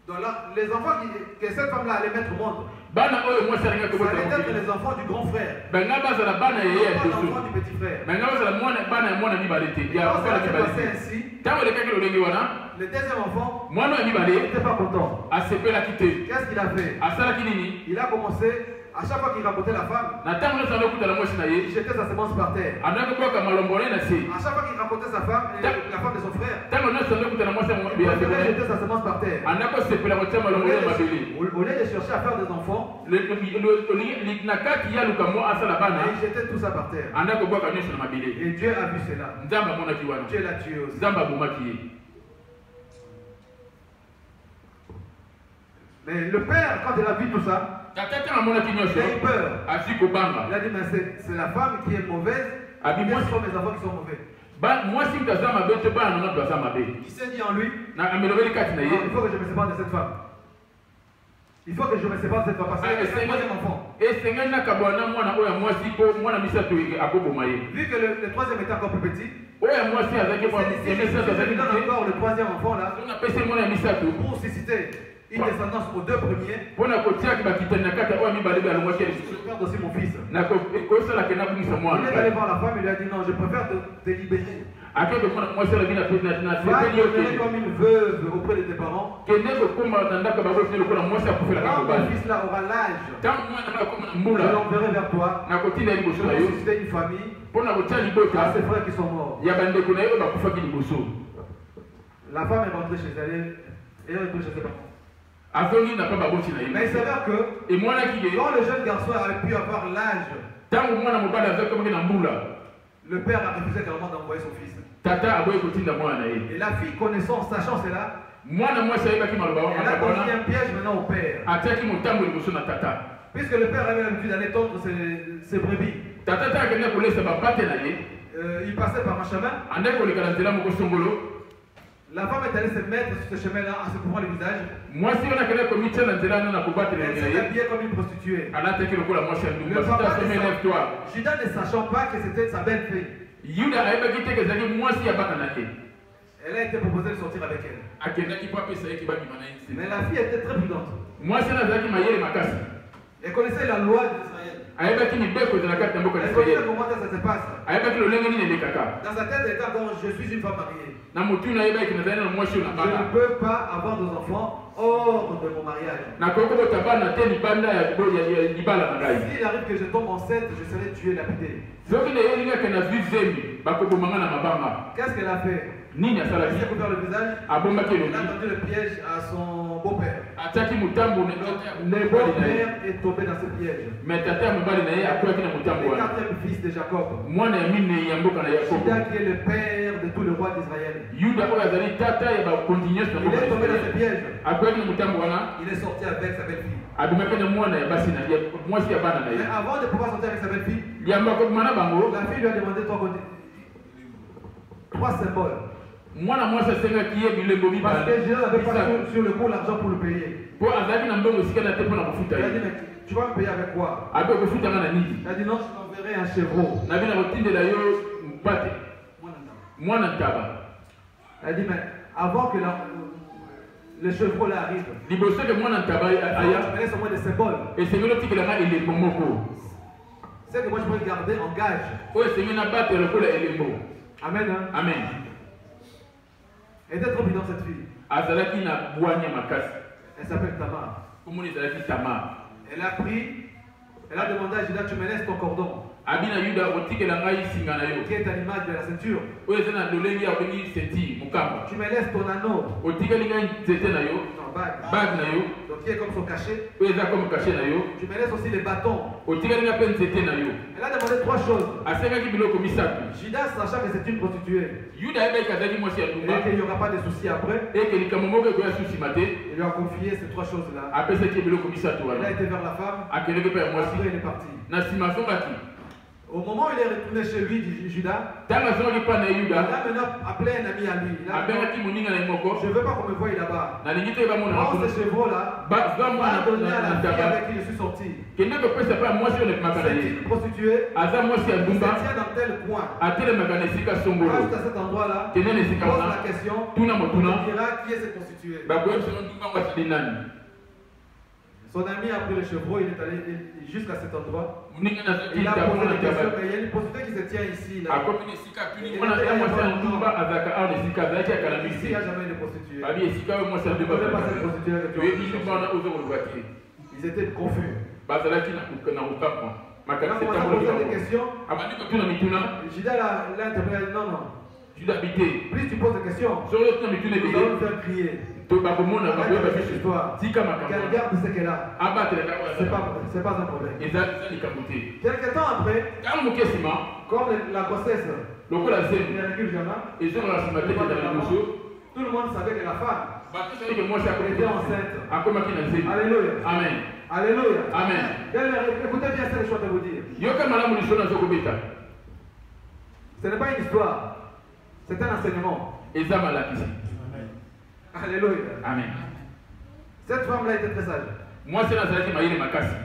F: Donc là, les enfants que cette femme-là allait mettre au monde,
C: Bana oyo mwasi alingaki
F: ça allait
C: kobota
F: être les enfants du grand frère,
C: banga bazala bana ya ye ya
F: pas
C: liboso,
F: l'enfant du petit frère.
C: banga bazala bana ya mwana mibale te ya
F: Quand
C: mobala
F: ça s'est
C: mibale
F: passé
C: te.
F: ainsi,
C: Ntango elekaki lolenge wana
F: le deuxième enfant
C: mwana oyo mibale
F: n'était pas content.
C: asepelaki te.
F: Qu'est-ce qu'il a fait?
C: Asalaki nini?
F: Il a commencé, à chaque fois qu'il racontait la femme,
C: Na ntango nyonso andokutana mwasi na
F: il
C: ye
F: jetait sa semence par terre.
C: andaki koyoka malombo na ye na se.
F: À chaque fois qu'il racontait sa femme, la femme de son frère,
C: Ntango nyonso andokutana mwasi ya
F: il
C: mobila
F: préférait
C: te
F: jeter sa semence par terre.
C: andaki osepela kotia malombo na ye mabele.
F: Au lieu de chercher à faire des enfants,
C: Na kati ya luka mo asala bana
F: il jetait tout ça par terre.
C: andaki kobwaka nyonso na mabele.
F: Et Dieu a vu cela.
C: Nzambe amonaki wana,
F: Dieu l'a tué aussi.
C: Nzambe abomaki ye.
F: Mais le père, quand il a vu tout ça,
C: Tata ntango amonaki
F: il
C: nyonso
F: a eu peur.
C: azwi kobanga.
F: Il a dit, mais c'est la femme qui est mauvaise,
C: Abi
F: ou bien
C: mwasi
F: ce sont mes enfants qui sont mauvais.
C: mwasi mtu aza mabe te bana nanga mtu aza mabe.
F: Il s'est dit en lui,
C: Na amelobeli kati na
F: non,
C: ye.
F: il faut que je me sépare de cette femme. Il faut que je me sépare de cette femme parce que c'est le troisième enfant.
C: esengeli nakabwana mwana oyo ya mwasi mpo mwana misato akoboma ye.
F: Vu que le troisième était encore plus petit,
C: Oyo ya mwasi azalaki
F: si
C: ya misato
F: je
C: azalaki
F: donne
C: te.
F: encore le troisième enfant là,
C: On apesi mwana ya misato
F: pour susciter une descendance aux deux premiers,
C: mpona kotiaki bakitani na kati ya oyo ya mibale be alongwaki ya
F: je
C: lisusu.
F: perds aussi mon fils.
C: Kosalaka nabungisa
F: Il est
C: mwana.
F: allé voir la femme, il lui a dit non, je préfère te libérer.
C: Akeke mwana mwasi alabi na
F: Va
C: sepeli yo
F: demeurer
C: te.
F: comme une veuve auprès de tes parents.
C: Kende kokoma na ndako babosini lokola mwasi akufelaka
F: Quand mon
C: mobali.
F: fils là aura l'âge,
C: Ntango mwana nga akoma na
F: je
C: mbula
F: l'enverrai vers toi.
C: nakotinda ye liboso na
F: Je vais
C: yo
F: susciter une famille
C: mpona kotia
F: à
C: libota
F: ses frères qui sont morts.
C: ya bandeko na ye oyo bakufaki liboso.
F: La femme est rentrée chez elle et elle est retournée chez ses parents.
C: Azongi na pa baboti na
F: Mais il
C: ye.
F: s'avère que
C: Emwanaki ye
F: quand le jeune garçon a pu avoir l'âge,
C: ntango mwana mobali azakomaki na mbula
F: le père a refusé carrément d'envoyer son fils.
C: tata aboyi kotinda mwana na ye.
F: Et la fille, connaissant, sachant cela,
C: Mwana mwasi ayebaki maloba
F: elle a
C: wana
F: conçu un piège maintenant au père.
C: atiaki motambo liboso na tata.
F: Puisque le père avait l'habitude d'aller tondre ses brebis. Il passait par un chemin. La femme est allée se mettre sur ce chemin-là en se couvrant le visage. Elle s'est habillée comme une prostituée. Judas ne sachant pas que c'était sa belle-fille. Elle a été proposée de sortir avec elle. Mais la fille était très prudente. Elle connaissait la loi d'Israël. Elle connaissait comment ça se passe. Dans sa tête, elle était encore, je suis une femme mariée. Je ne peux pas avoir des enfants hors de mon mariage. S'il arrive que je tombe enceinte, je serai tué, lapidé. Qu'est-ce qu'elle a fait? Elle s'est couvert le visage. Elle a tendu le piège à son beau-père. Le beau-père est tombé dans ce piège. Le quatrième fils de Jacob. Judas qui est le père de tout le roi d'Israël. Il est tombé dans ce piège. Il est sorti avec sa belle-fille. Mais avant de pouvoir sortir avec sa belle-fille, la fille lui a demandé trois symboles. Parce que Judas n'avait pas sur le coup l'argent pour le payer. Il a dit, mais tu vas me payer avec quoi? Il a dit, non, je t'enverrai un chevreau. Il a dit, mais avant que le chevreau là arrive, tu me laisses au moins des symboles. C'est que moi je peux le garder en gage. Amen. Hein?
C: Amen.
F: Elle était trop prudente cette fille. Elle s'appelle Tamar. Elle a pris, elle a demandé à Judas, tu me laisses ton cordon. Qui est à l'image de la ceinture. Tu me laisses ton anneau. Non, bague. Donc qui est comme son cachet. Tu me laisses aussi les bâtons. Elle a demandé trois choses. Judas, sachant que c'est une prostituée, et qu'il n'y aura pas de soucis après, il lui a confié ces trois choses-là. Elle a été vers la femme. Après, il est parti. Au moment où il est retourné chez lui, Judas, il a maintenant appelé un ami à lui. Je ne veux pas qu'on me voie là-bas. Prends ce chevreau-là, va donner à la fille avec qui je suis sorti. C'est une prostituée, elle se tient dans tel coin. Reste à cet endroit-là, pose la question, on dira qui est cette prostituée. Son ami a pris le chevreau, il est allé jusqu'à cet endroit. Il a posé la question, mais il y a une prostituée qui se tient ici. Là. Ici, il n'y a jamais de prostituée. Ne posez pas cette prostituée avec toi. Ils étaient confus. Quand on a posé des questions, Judas l'a interpellé, non. Plus tu poses des questions, nous allons le faire crier. Qu'elle garde ce qu'elle a. C'est pas un problème. Quelque temps après, comme la grossesse, tout le monde savait que la femme était enceinte. Alléluia.
C: Amen.
F: Alléluia.
C: Amen.
F: Écoutez bien ce que je suis en train de vous dire. Ce n'est pas une histoire, c'est un enseignement. Alléluia.
C: Amen.
F: Cette femme-là était très sage.
C: Moi, c'est la salle qui m'a dit ma casse.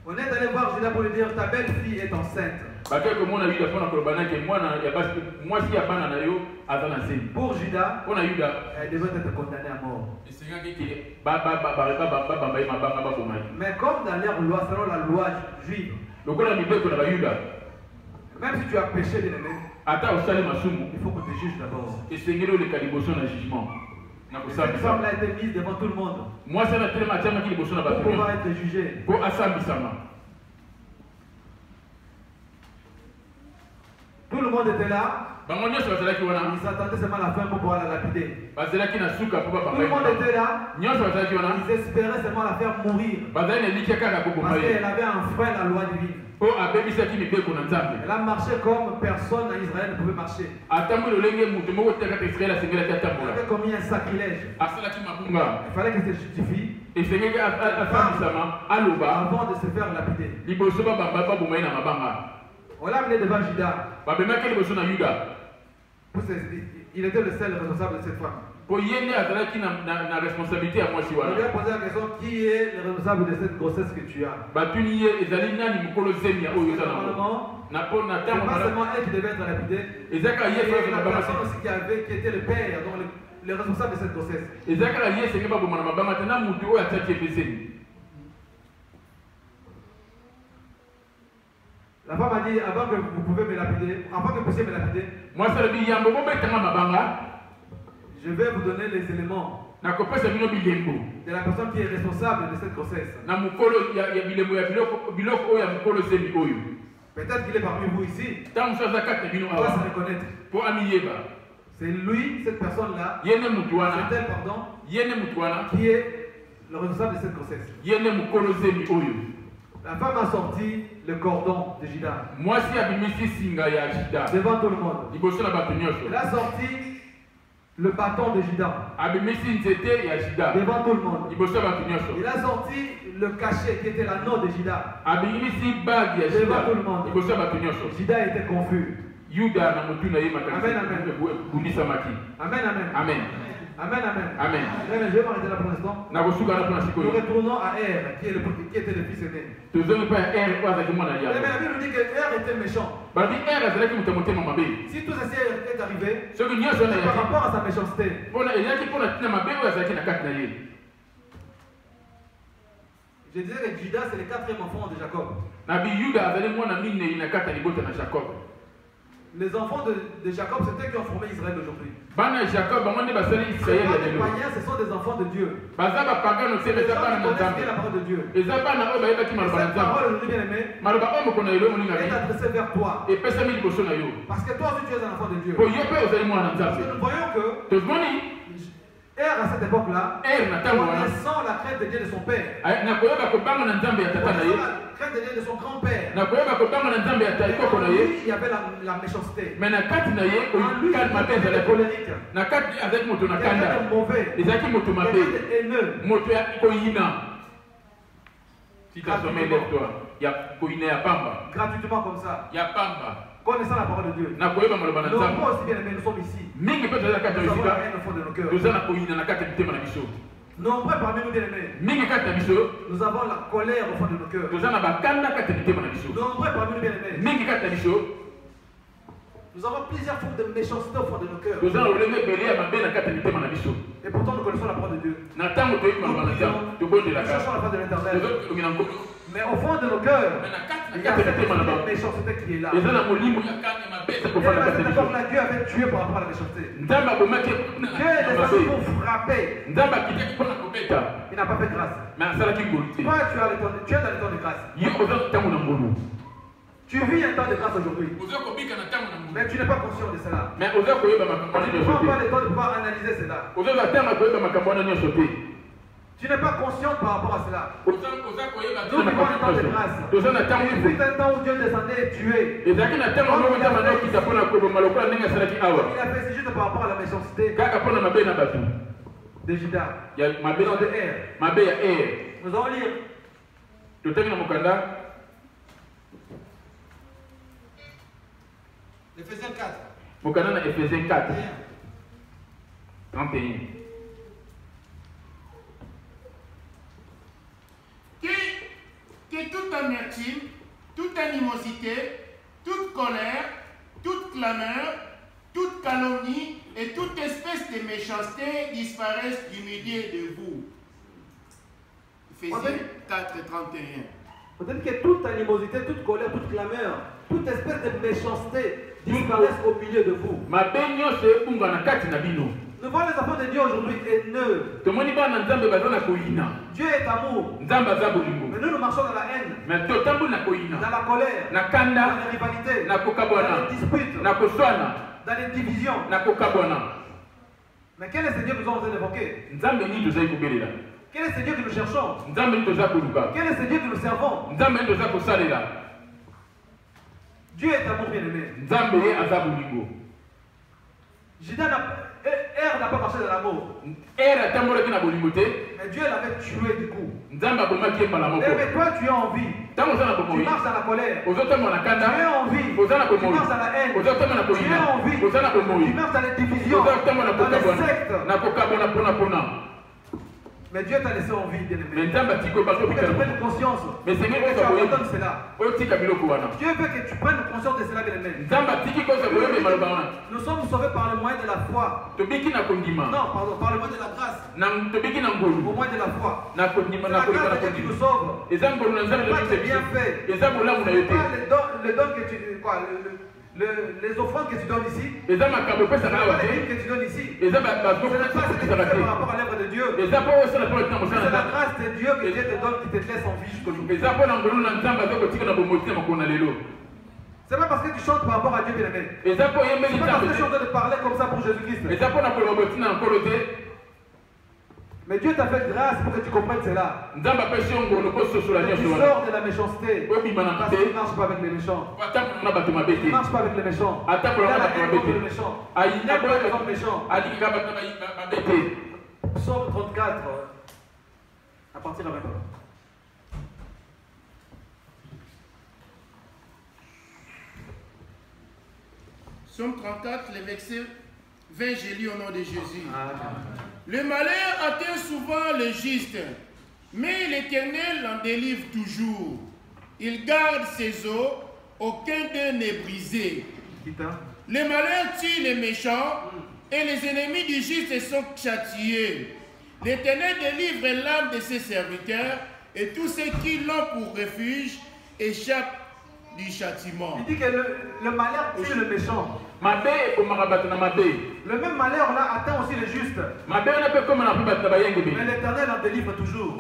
F: On est allé voir Judas pour lui dire ta belle-fille est enceinte. Pour Judas, elle devait être condamnée à mort. Mais comme dans leur loi, selon la loi juive, même si tu as péché l'ennemi, il faut qu'on te juge d'abord. Cette femme-là a été mise devant tout le monde pour pouvoir être jugée. Tout le monde était là. Ils s'attendaient seulement à la fin pour pouvoir la lapider. Tout le monde était là. Ils espéraient seulement la faire mourir. Parce qu'elle avait enfreint la loi divine. Elle a marché comme personne en Israël ne pouvait marcher. Elle avait commis un sacrilège. Il fallait qu'elle se justifie. avant de se faire lapider. On l'a amené devant Judas. Il était le seul responsable de cette femme. On lui a posé la question, qui est le responsable de cette grossesse que tu as? C'est pas seulement elle qui devait être lapidée, et la personne aussi qui était le père, donc le responsable de cette grossesse. La femme a dit, avant que vous pouvez me lapider, avant que vous puissiez me lapider, je vais vous donner les éléments de la personne qui est responsable de cette grossesse. Peut-être qu'il est parmi vous ici. On va se reconnaître. C'est lui, cette personne-là, c'est elle, pardon, qui est le responsable de cette grossesse. La femme a sorti le cordon de Judas devant tout le monde. Elle a sorti le bâton de Judas devant tout le monde. Il a sorti le cachet qui était l'anneau de Judas devant tout le monde. Judas était confus. Amen, amen. Amen, amen. Amen. Amen, amen. Amen. Je vais m'arrêter là pour l'instant. Nous retournons à Er, qui était le fils aîné. Mais la Bible nous dit que Er était méchant. Si tout ceci est arrivé, c'est par rapport à sa méchanceté. Je disais que Judas, c'est le 4e enfant de Jacob. Les enfants de Jacob, c'est eux qui ont formé Israël aujourd'hui. Les païens, ce sont des enfants de Dieu. C'est des gens qui connaissent la parole de Dieu. Et cette parole, aujourd'hui bien aimé, est adressée vers toi. Parce que toi aussi tu es un enfant de Dieu. Parce que nous voyons que Er à cette époque-là, connaissant la crainte de Dieu de son père, connaissant la crainte de Dieu de son grand-père, lui, il y avait la méchanceté. En lui, il y avait le colérique. Il y avait le mauvais. Il y avait le haineux. Gratuitement comme ça. Connaissant la parole de Dieu. Donc moi aussi bien aimé, nous sommes ici. Nous avons la haine au fond de nos cœurs. Nombreux parmi nous bien aimés. Nous avons la colère au fond de nos cœurs. Nombreux parmi nous bien aimés. Nous avons plusieurs formes de méchanceté au fond de nos cœurs. Et pourtant nous connaissons la parole de Dieu. Nous cherchons la face de l'Éternel. Mais au fond de nos cœurs, il y a cette méchanceté qui est là. Et à cette époque-là, Dieu avait tué par rapport à la méchanceté. Dieu est descendu pour frapper. Il n'a pas fait grâce. Toi, tu es dans le temps de grâce. Tu vis un temps de grâce aujourd'hui. Mais tu n'es pas conscient de cela. Tu ne prends pas le temps de pouvoir analyser cela. Tu n'es pas conscient par rapport à cela. Nous vivons un temps de grâce. Il fut un temps où Dieu descendait et tuait. Il a fait c'est juste par rapport à la méchanceté de Judas. De Er. Nous allons lire. Éphésiens 4.
C: Éphésiens 4. 31.
E: Que toute amertume, toute animosité, toute colère, toute clameur, toute calomnie et toute espèce de méchanceté disparaissent du milieu de vous. Éphésiens 4, 31.
F: Peut-être que toute animosité, toute colère, toute clameur, toute espèce de méchanceté disparaissent au milieu de vous. Nous voyons les enfants de Dieu aujourd'hui haineux. Dieu est amour. Mais nous marchons dans la haine, dans la colère, dans la rivalité, dans les disputes, dans les divisions. Mais quel est ce Dieu que nous avons évoqué? Quel est ce Dieu que nous cherchons? Quel est ce Dieu que nous servons? Dieu est amour bien-aimé. Er n'a pas marché dans l'amour. Mais Et Dieu l'avait tué du coup.
C: Et mais
F: toi tu as envie. Tu marches dans la colère. Tu as envie. Tu marches dans la haine. Tu as envie. Tu marches dans les divisions. Dans les sectes. Mais Dieu t'a laissé en vie, bien aimé. Pour que tu prennes conscience. Mais tu abandonnes cela. Dieu veut que tu prennes conscience de cela, bien aimé. Nous sommes sauvés par le moyen de la foi. Non, pardon, par le moyen de la grâce. Au moyen de la foi. C'est la grâce de Dieu qui nous sauve. Ce n'est pas tes bienfaits. Ce n'est pas le don que tu... Quoi, les offrandes que tu donnes ici, les livres que tu donnes ici, ce n'est pas ce que tu fais par rapport à l'œuvre de Dieu. C'est la grâce de Dieu que Dieu te donne qui te laisse en vie jusqu'au jour. C'est pas parce que tu chantes par rapport à Dieu, bien aimé. C'est pas parce que tu es en train de parler comme ça pour Jésus-Christ. Mais Dieu t'a fait grâce pour que tu comprennes cela. Tu sors de la méchanceté. Parce qu'il ne marche pas avec les méchants. Il ne marche pas avec les méchants. Il a la haine contre les méchants. Il n'aime pas les hommes méchants. Psaume 34, à partir de maintenant.
E: Psaume 34, le verset 20, j'ai lu au nom de Jésus. Le malheur atteint souvent le juste, mais l'Éternel en délivre toujours. Il garde ses os, aucun d'eux n'est brisé. Le malheur tue les méchants, et les ennemis du juste sont châtiés. L'Éternel délivre l'âme de ses serviteurs, et tous ceux qui l'ont pour refuge échappent du châtiment.
F: Il dit que le malheur tue le méchant. Le même malheur là atteint aussi les justes. Mais l'Éternel en délivre toujours.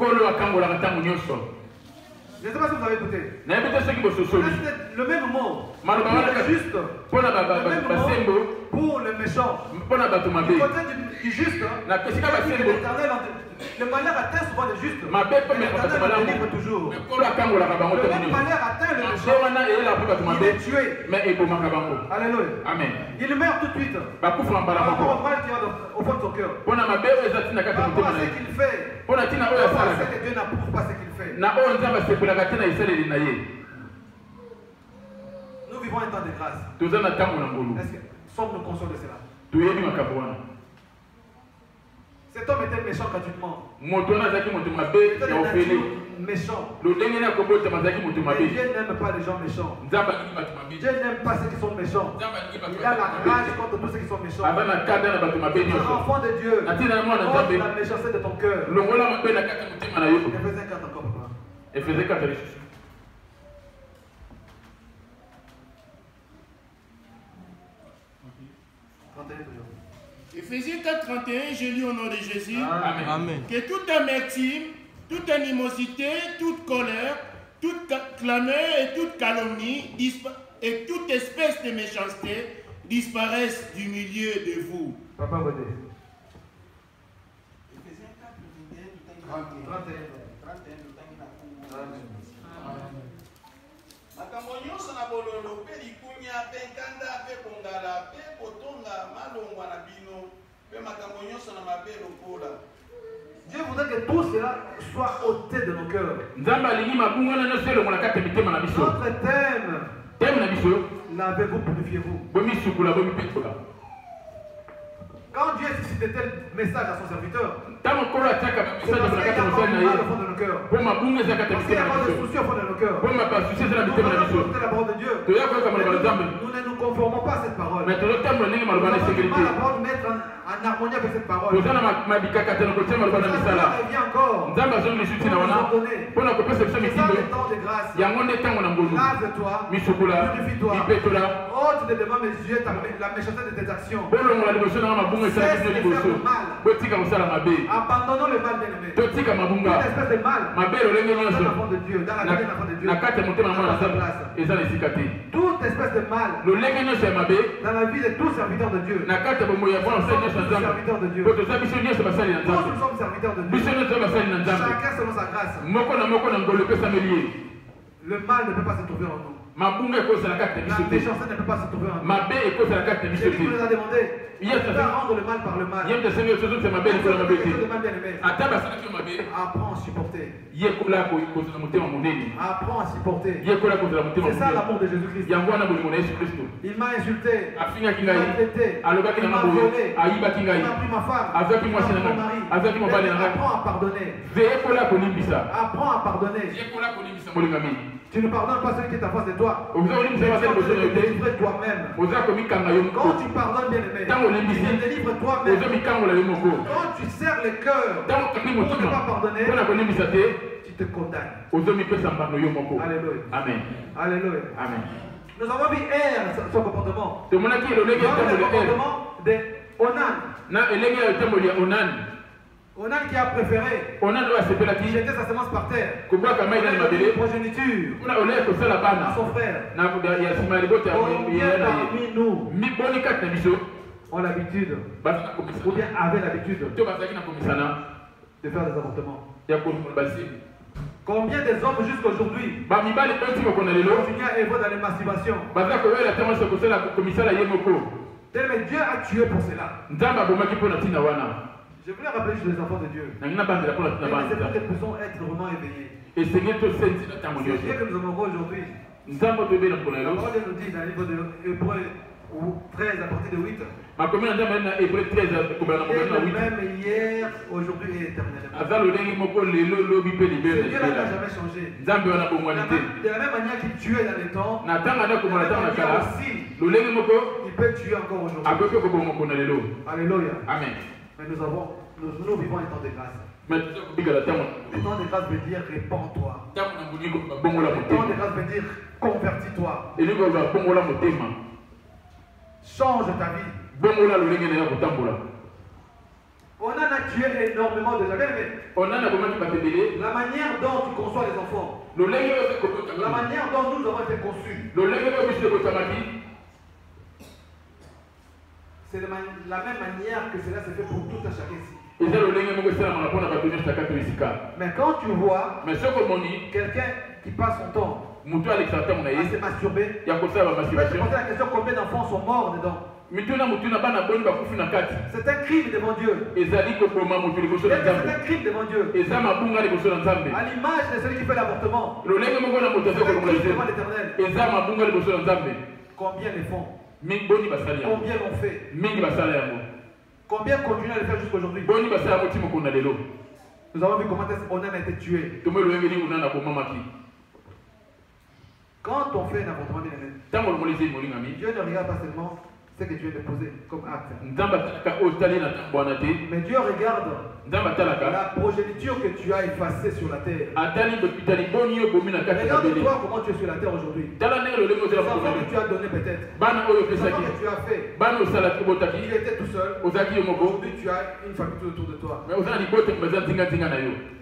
F: Je ne sais pas si vous avez écouté. Le même mot pour le juste, le même mot pour le méchant. Du côté du juste, le malheur atteint souvent les justes. Mais l'Éternel en délivre toujours. Le même malheur atteint le méchant. Il est tué. Alléluia.
C: Amen.
F: Il meurt tout de suite. Par rapport au mal qui est au fond de son cœur. Par rapport à ce qu'il fait. Par rapport à ce que Dieu n'approuve pas ce qu'il fait. Nous vivons un temps de grâce. Est-ce que sommes-nous conscients de cela? Cet homme était méchant gratuitement. Méchant. Mais Dieu n'aime pas les gens méchants. Dieu n'aime pas ceux qui sont méchants. Il a la rage contre tous ceux qui sont méchants. Tu es un enfant de Dieu. Ôte la méchanceté de ton cœur. Éphésiens 4 encore, papa.
C: Éphésiens 4.
E: Éphésiens 4, 31, j'ai lu au nom de Jésus.
C: Amen.
E: Que toute amertume, toute animosité, toute colère, toute clameur et toute calomnie et toute espèce de méchanceté disparaissent du milieu de vous.
F: Papa Godé.
E: Éphésiens 4,
F: 31.
G: Makambo nyonso na bololo pe likunya pe nkanda pe kongala pe kotonga malongwa na bino pe makambo nyonso na mabe lokola.
F: Dieu voudrait que tout cela soit ôté de nos cœurs. Notre thème, lavez-vous, purifiez-vous. Quand Dieu suscite de tels messages à son serviteur, c'est parce qu'il y a mal au fond de nos cœurs. Parce qu'il y a pas de soucis au fond de nos cœurs. Nous allons porter la parole de Dieu. Nous ne nous conformons pas à cette parole. Nous avons du mal à la mettre en harmonie avec cette parole. Ça revient encore. Pour nous ordonner. C'est ça le temps de grâce. Lave-toi, purifie-toi. Ôte de devant mes yeux la méchanceté de tes actions. Cesse de faire le mal. Abandonnons le mal, bien-aimé. Toute espèce de mal dans l'enfant de Dieu, dans la vie de l'enfant de Dieu, dans sa place. Toute espèce de mal dans la vie de tout serviteur de Dieu. Serviteur de Dieu. Tous nous sommes serviteurs de Dieu. Chacun selon sa grâce. Le mal ne peut pas se trouver en nous.
C: Mabunga cause la carte
F: La méchanceté ne peut pas se trouver en nous.
C: Mabé et cause la carte de
F: Jésus nous a demandé de rendre le mal par le mal. Apprends à supporter. Apprends à supporter. C'est ça l'amour de Jésus-Christ. Il m'a insulté. Il m'a traité. Il m'a volé. Il m'a pris ma femme. Il m'a pris mon mari. Apprends à pardonner. Apprends à pardonner. Tu ne pardonnes pas celui qui est en face de toi. Tu délivres toi-même. Quand tu pardonnes, bien aimé, tu te délivres toi-même. Quand tu serres le cœur pour ne pas pardonner, tu te condamnes. Alléluia.
C: Amen.
F: Alléluia.
C: Amen.
F: Nous avons vu son comportement. Le comportement de Onan. Onan qui a préféré jeter sa semence par terre. Progéniture à son frère. Combien parmi nous ont l'habitude, ou bien avaient l'habitude, de faire des avortements? Combien des hommes jusqu'aujourd'hui continuent à œuvrer dans les masturbations? Mais Dieu a tué pour cela. Je voulais rappeler juste les enfants de Dieu. Mais c'est pour que nous puissions être vraiment éveillés. C'est Dieu que nous avons aujourd'hui. La parole nous dit dans le livre de Hébreux 13 à partir de 8. Et même hier, aujourd'hui et éternellement. Dieu n'a jamais changé. De la même manière qu'il tuait dans les temps, aussi, il peut tuer encore aujourd'hui. Alléluia.
C: Amen.
F: Mais nous vivons un temps de grâce. Le temps de grâce veut dire répands-toi. Le temps de grâce veut dire convertis-toi. Change ta vie. On en a tué énormément de gens. La manière dont tu conçois les enfants, la manière dont nous avons été conçus, c'est de la même manière que cela se fait pour tout un chacun ici. Mais quand tu vois quelqu'un qui passe son temps à se masturber, tu peux te poser la question combien d'enfants sont morts dedans. C'est un crime devant Dieu. C'est un crime devant Dieu. À l'image de celui qui fait l'avortement, c'est un crime devant l'Éternel. Combien les font? Combien l'ont fait? Combien continuent à le faire jusqu'à aujourd'hui? Nous avons vu comment Onan a été tué. Quand on fait un avortement, Dieu ne regarde pas seulement ce que Dieu a déposé comme acte. Mais Dieu regarde la progéniture que tu as effacée sur la terre. Regarde-toi comment tu es sur la terre aujourd'hui. Les enfants que tu as donnés peut-être. Les enfants que tu as fait. Tu étais tout seul. Aujourd'hui tu as une famille tout autour de toi.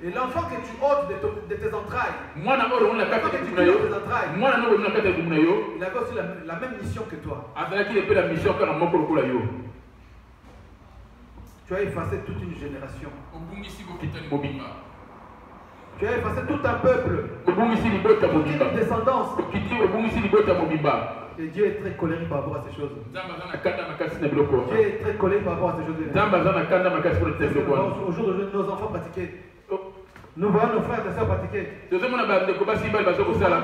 F: Et l'enfant que tu ôtes de tes entrailles. Il avait aussi la même mission que toi. Tu as effacé toute une génération. Tu as effacé tout un peuple. Toute une descendance. Et Dieu est très colérique par rapport à ces choses. Dieu est très colérique par rapport à ces choses. Aujourd'hui, nos enfants pratiquaient. Nous voyons nos frères et sœurs pratiquer. Nous voyons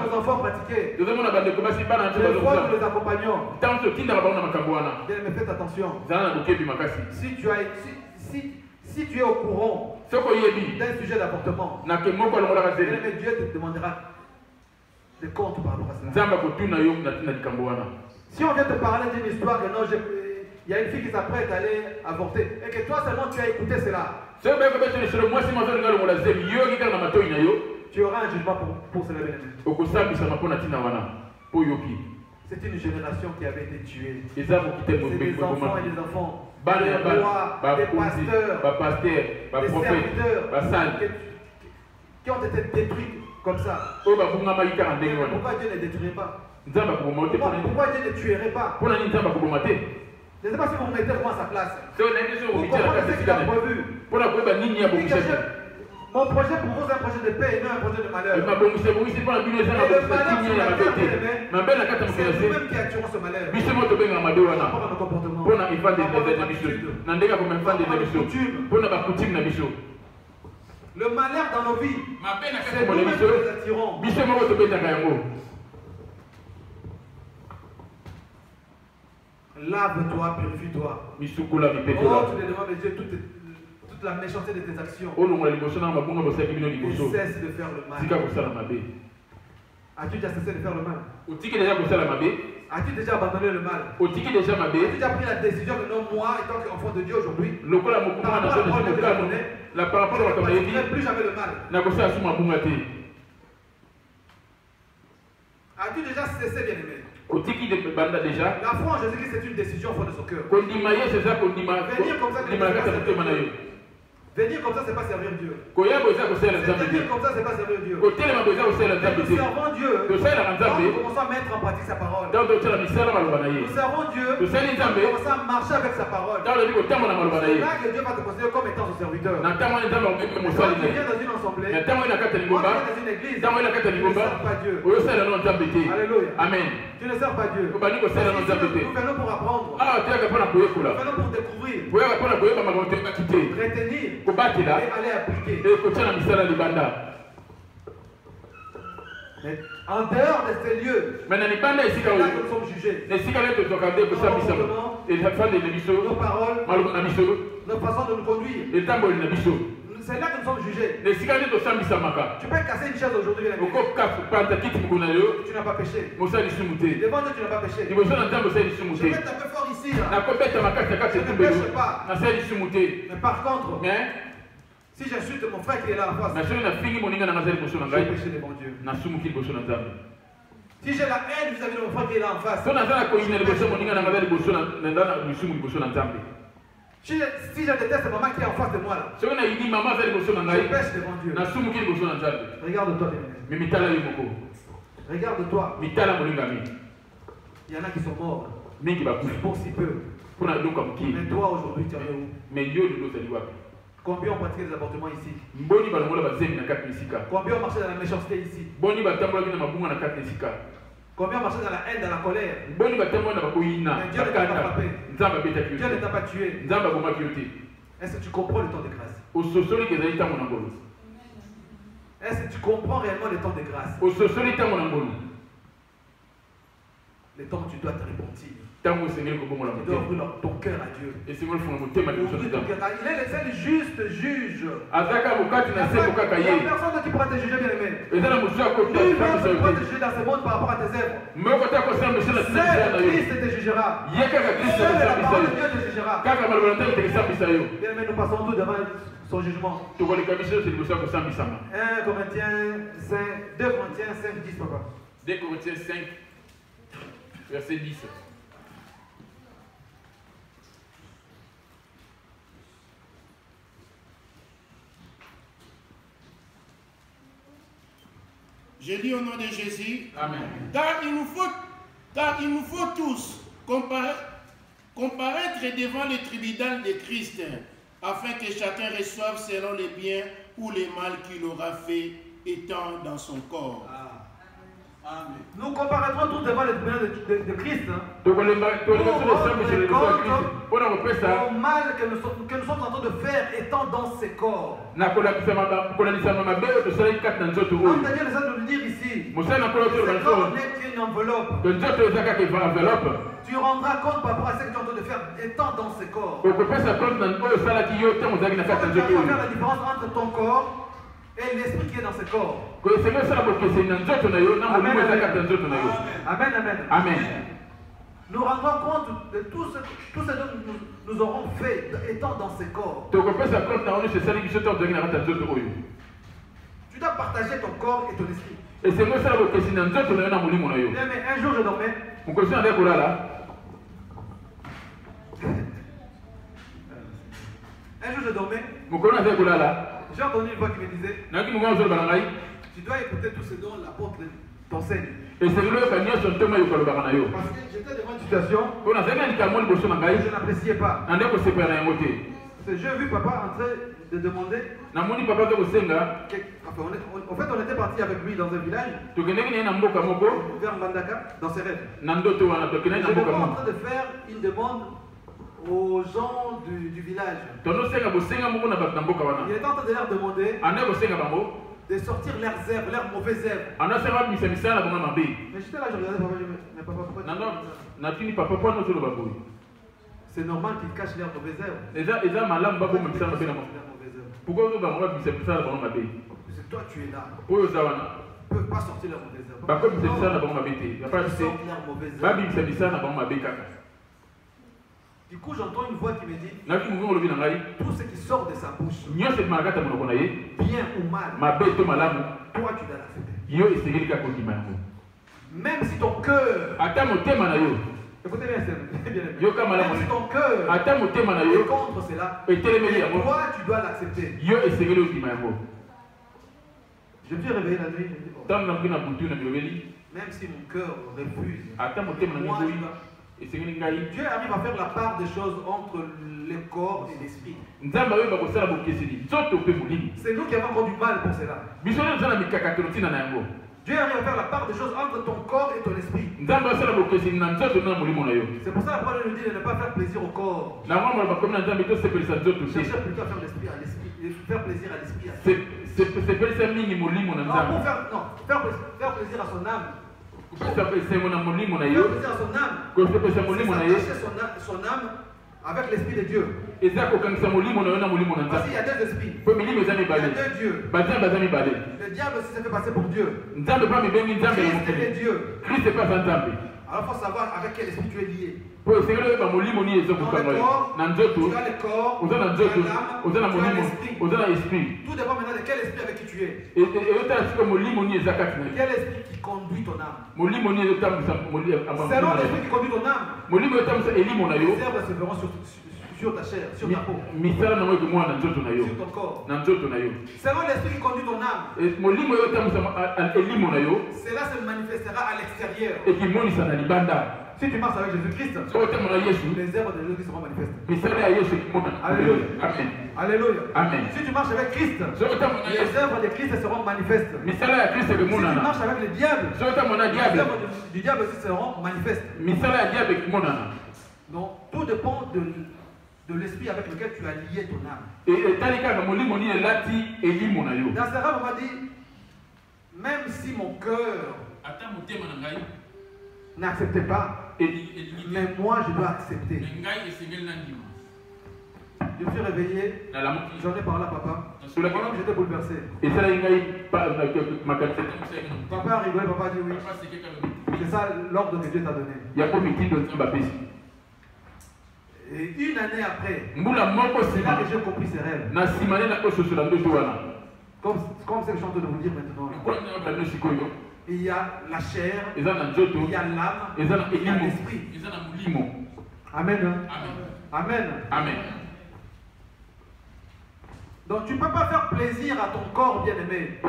F: nos enfants pratiquer. Des fois, nous les accompagnons. Mais faites attention. Si tu es au courant d'un sujet d'avortement, Dieu te demandera des comptes par rapport à cela. Si on vient te parler d'une histoire que non, il y a une fille qui s'apprête à aller avorter et que toi seulement tu as écouté cela, tu auras un jugement pour cela. C'est une génération qui avait été tuée. C'est des enfants et des enfants, des rois, des pasteurs, des serviteurs qui ont été détruits comme ça. Pourquoi Dieu ne détruirait pas? Pourquoi Dieu ne tuerait pas? Je ne sais pas si vous mettez vraiment à sa place. Vous comprenez ce qu'il a prévu. Mon projet pour vous, c'est un projet de paix et non un projet de malheur. Et le malheur, c'est vous-même qui attirons ce malheur. Par rapport à nos comportements, par rapport à nos coutumes. Le malheur dans nos vies, c'est nous-mêmes qui les attirons. Lave-toi, purifie-toi. Oh, tu les demandes de Dieu toute la méchanceté de tes actions. Et cesse de faire le mal. As-tu déjà cessé de faire le mal? As-tu déjà abandonné le mal? As-tu déjà pris la décision que non, moi, étant qu'enfant de Dieu aujourd'hui, la parole je ne ferai plus jamais le mal? As-tu déjà cessé, bien-aimé? La foi en Jésus-Christ, c'est une décision au fond de son cœur. Venir comme ça, c'est pas servir Dieu. Venir comme ça, c'est pas servir Dieu. Nous servons Dieu. Nous commençons à mettre en pratique sa parole. Nous servons Dieu. Nous commençons à marcher avec sa parole. C'est là que Dieu va te considérer comme étant son serviteur. Quand tu viens dans une assemblée, quand tu viens dans une église, tu ne sers pas Dieu. Alléluia. Amen. Tu ne sers pas Dieu. Nous venons pour apprendre. Nous venons pour découvrir. Retenir. Et aller appliquer. Mais en dehors de ces lieux, c'est là que nous sommes jugés. Nos paroles, nos façons de nous conduire. C'est là que nous sommes jugés. Tu peux casser une chaise aujourd'hui. Tu n'as pas péché. Devant Dieu, tu n'as pas péché. Je vais taper fort ici. Je ne pêche pas. Mais par contre, si j'insulte mon frère qui est là en face, je péché devant Dieu. Si j'ai la haine vis-à-vis de mon frère qui est là en face, si je déteste maman qui est en face de moi là, je pêche devant Dieu. Regarde-toi, regarde-toi. Il y en a qui sont morts pour si peu. Mais toi aujourd'hui tu es où? Combien ont pratiqué des avortements ici? Combien ont marché dans la méchanceté ici? Combien ont marché dans la haine, dans la colère? Mais Dieu ne t'a pas frappé. Dieu ne t'a pas tué. Est-ce que tu comprends le temps de grâce? Est-ce que tu comprends réellement le temps de grâce? Le temps où tu dois te repentir. Tu dois ouvrir ton cœur à Dieu. Il est le seul juste juge. Il n'y a personne qui pourra te juger, bien-aimé. Nul ne pourra te juger dans ce monde par rapport à tes œuvres. Seul Christ te jugera. Seule la parole de Dieu te jugera. Bien-aimé, nous passons tout devant son jugement. 2 Corinthiens 5, 10, papa.
C: 2 Corinthiens 5, verset 10.
E: Je lis au nom de Jésus.
C: Amen.
E: Car il nous faut tous comparaître devant le tribunal de Christ, afin que chacun reçoive selon les biens ou les mal qu'il aura fait étant dans son corps.
F: Amen. Nous comparaîtrons tous devant le tribunal de Christ.
C: Pour
F: au mal que nous sommes en train de faire étant dans ces corps. Entendez les gens nous dire ici. Ce corps n'est qu'une enveloppe. Tu rendras compte par rapport à ce que tu es en train de faire étant dans ces corps. Tu vas faire la différence entre ton corps et l'esprit qui est dans ce corps. Amen, amen. Amen. Amen. Nous rendons compte de tout ce dont nous aurons fait étant dans ces corps. Tu dois partager ton corps et ton esprit. Mais un jour je dormais. J'ai entendu une voix qui me disait, tu dois écouter tout ce dont l'apôtre t'enseigne. Parce que j'étais devant une situation que je n'appréciais pas. J'ai vu papa entrer de demander.
C: Na moni papa ko senga.
F: Enfin, en fait, on était parti avec lui dans un village.
C: To kenenge na mboka moko
F: vers Mbandaka dans ses rêves.
C: Nandoto wana to kenenge na
F: Je suis
C: mboka
F: en
C: moko.
F: train de faire une demande aux gens du village.
C: Tono senga bo senga moko na ba mboka wana.
F: Il est en train de leur demander.
C: Ane ko senga bango.
F: De sortir leurs herbes, leurs mauvaises herbes.
C: Ana senga misa misa na bonga mabe.
F: Mais j'étais là, je regardais papa, mais papa.
C: Nando na tini papa kwa no solo baboy.
F: C'est normal qu'ils cachent leurs mauvaises herbes.
C: Eza malam babo misa mabe na mo. Pourquoi vous bango misa misa na bonga mabe?
F: C'est toi tu es là.
C: Oyo zawana.
F: Ils ne peuvent pas sortir leurs mauvaises herbes.
C: Bako misa misa na bonga mabe te. Ya pas c'est. Babi misa misa na bonga mabe kaka.
F: Du coup, j'entends une voix qui me dit
C: tout
F: ce qui sort de sa bouche,
C: bien
F: ou mal, toi tu dois l'accepter. Même si ton cœur, écoutez bien, même si ton cœur est contre cela, toi tu dois l'accepter. Je me suis réveillé la nuit, je me dis, même si mon cœur refuse, moi je dois. Dieu arrive à faire la part des choses entre le corps et l'esprit. C'est nous qui avons encore du mal pour cela. Dieu arrive à faire la part des choses entre ton corps et ton esprit. C'est pour ça que la parole nous dit de ne pas faire plaisir au corps. Cherchez plutôt à faire l'esprit à l'esprit, faire plaisir à l'esprit. Faire plaisir à son âme. Faire plaisir à son âme. Son âme avec l'esprit de Dieu. Parce qu'il y a deux esprits. Il y a deux dieux. Le diable aussi se fait passer pour Dieu. Christ est Dieu. Alors il faut savoir avec quel esprit tu es lié. Dans le corps, tu as le corps, tu as l'esprit. Tout dépend maintenant de quel esprit avec qui tu es. Quel esprit qui conduit ton âme. Selon l'esprit qui conduit ton âme, les herbes se verront sur ta chair, sur ta peau, sur ton corps. Selon l'esprit qui conduit ton âme, cela se manifestera à l'extérieur. Si tu marches avec Jésus-Christ, les œuvres de Jésus seront manifestes. Alléluia.
C: Amen.
F: Alléluia.
C: Amen.
F: Si tu marches avec Christ, les œuvres de Christ seront manifestes. Si tu marches avec le diable, les œuvres du diable aussi seront manifestes. Donc, tout dépend de l'esprit avec lequel tu as lié ton âme. Dans ce rêve, on m'a dit, même si mon cœur n'accepte pas, mais moi je dois accepter. Je me suis réveillé, j'en ai parlé à papa. Pendant que j'étais bouleversé. Papa a rigolé, papa a dit oui. C'est ça l'ordre que Dieu t'a donné. Et une année après, c'est là que j'ai compris ces rêves. Comme c'est que je suis en train de vous dire maintenant. Il y a la chair, il y a l'âme, il y a l'esprit. Amen. Amen.
C: Amen.
F: Donc tu ne peux pas faire plaisir à ton corps bien-aimé.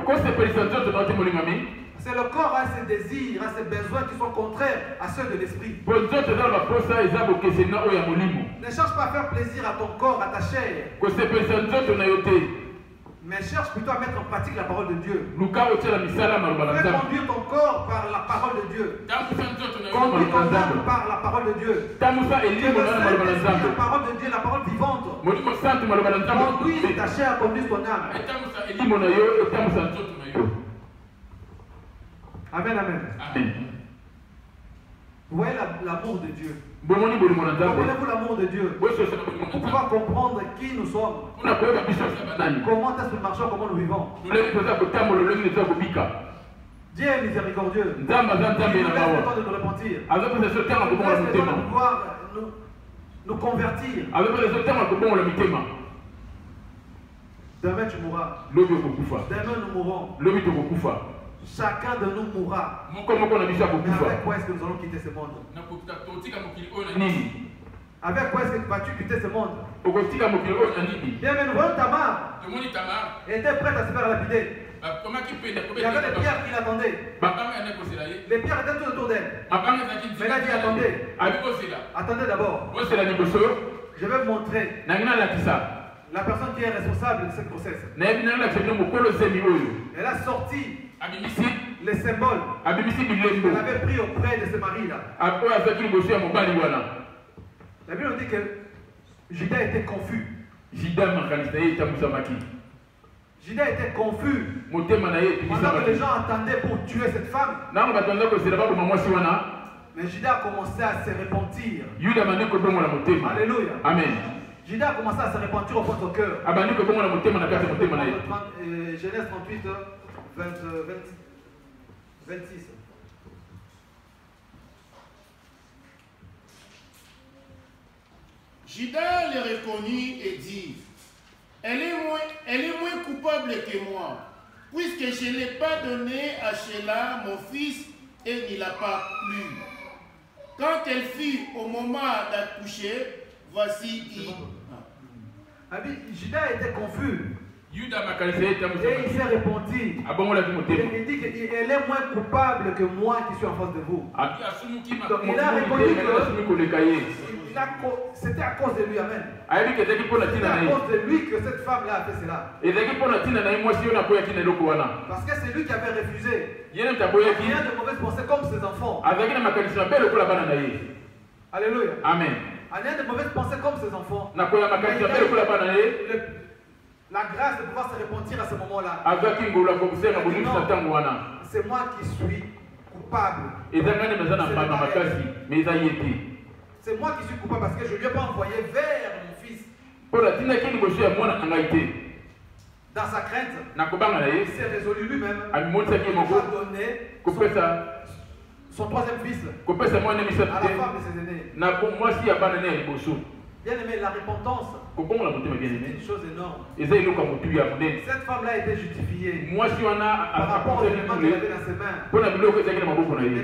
F: C'est le corps a ses désirs, a ses besoins qui sont contraires à ceux de l'esprit. Ne cherche pas à faire plaisir à ton corps, à ta chair. Mais cherche plutôt à mettre en pratique la parole de Dieu. Fais conduire ton corps par la parole de Dieu. Conduis ton âme par la parole de Dieu. La parole de Dieu, la parole vivante. Conduis ta chair, conduis ton âme. Amen, amen. Vous voyez l'amour de Dieu. Comprenez-vous l'amour de Dieu? Pour pouvoir comprendre qui nous sommes. Comment est-ce que nous marchons, comment nous vivons. Dieu est miséricordieux. Il nous laisse le temps de nous repentir. Il nous laisse le temps de pouvoir nous convertir. Demain tu mourras. Demain nous mourrons. Chacun de nous mourra. Mais avec quoi est-ce que nous allons quitter ce monde? Avec quoi est-ce que vas-tu quitter ce monde? Bien, mais nous voyons Tamar. Elle était prête à se faire lapider. Il y avait des pierres qui l'attendaient. Les pierres étaient tout autour d'elle. Mais elle a dit attendez. Attendez d'abord. Je vais vous montrer La personne qui est responsable de cette grossesse. Elle a sorti les symboles. Elle avait pris auprès de ce mari-là. La Bible dit que Judas était confus. Judas était confus. Pendant que les gens attendaient pour tuer cette femme. Mais Judas a commencé à se repentir. Alléluia.
C: Amen.
F: Judas a commencé à se repentir au fond de son cœur. Genèse 38, 26.
E: Judas le reconnut et dit, elle est moins coupable que moi, puisque je ne l'ai pas donné à Sheila, mon fils, et n'y l'a pas plu. Quand elle fut au moment d'accoucher, voici
F: Judas était confus. Et il s'est repenti. Il dit qu'elle est moins coupable que moi qui suis en face de vous. Donc, il a reconnu que c'était à cause de lui. Amen. C'était à cause de lui que cette femme-là a fait cela. Parce que c'est lui qui avait refusé. Il y a de mauvaises pensées comme ses enfants. Alléluia.
C: Amen.
F: Il y a de mauvaises pensées comme ses enfants. La grâce de pouvoir se repentir à ce moment-là. C'est moi qui suis coupable. C'est moi qui suis coupable parce que je ne lui ai pas envoyé vers mon fils. Dans sa crainte, il s'est résolu lui-même. Il va donner son troisième fils à la femme de ses aînés. Bien aimé, la repentance, c'est une chose énorme. Cette femme-là a été justifiée par rapport aux éléments qu'elle avait dans ses mains. Mais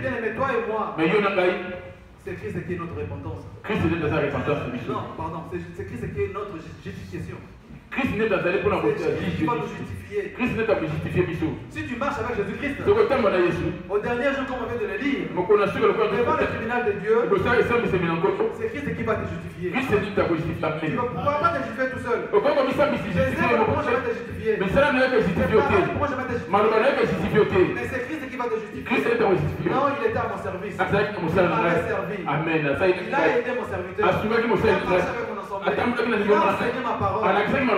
F: bien aimé, toi et moi, c'est Christ qui est notre repentance. Non, pardon, c'est Christ qui est notre justification.
C: Christ n'est pas allé pour la
F: justifier.
C: Christ n'est pas justifié.
F: Si tu marches avec Jésus-Christ, au dernier jour, comme on vient de le lire, devant le tribunal de Dieu, c'est Christ qui va te justifier. Tu ne pourras pas te justifier tout seul. Pourquoi je vais te justifier? Pourquoi je vais te justifier? Mais c'est Christ qui va te justifier. Non, il était à mon service. Il m'avait servi.
C: Amen.
F: Il a aidé mon serviteur. Il a marché avec mon assemblée. Il a enseigné ma parole.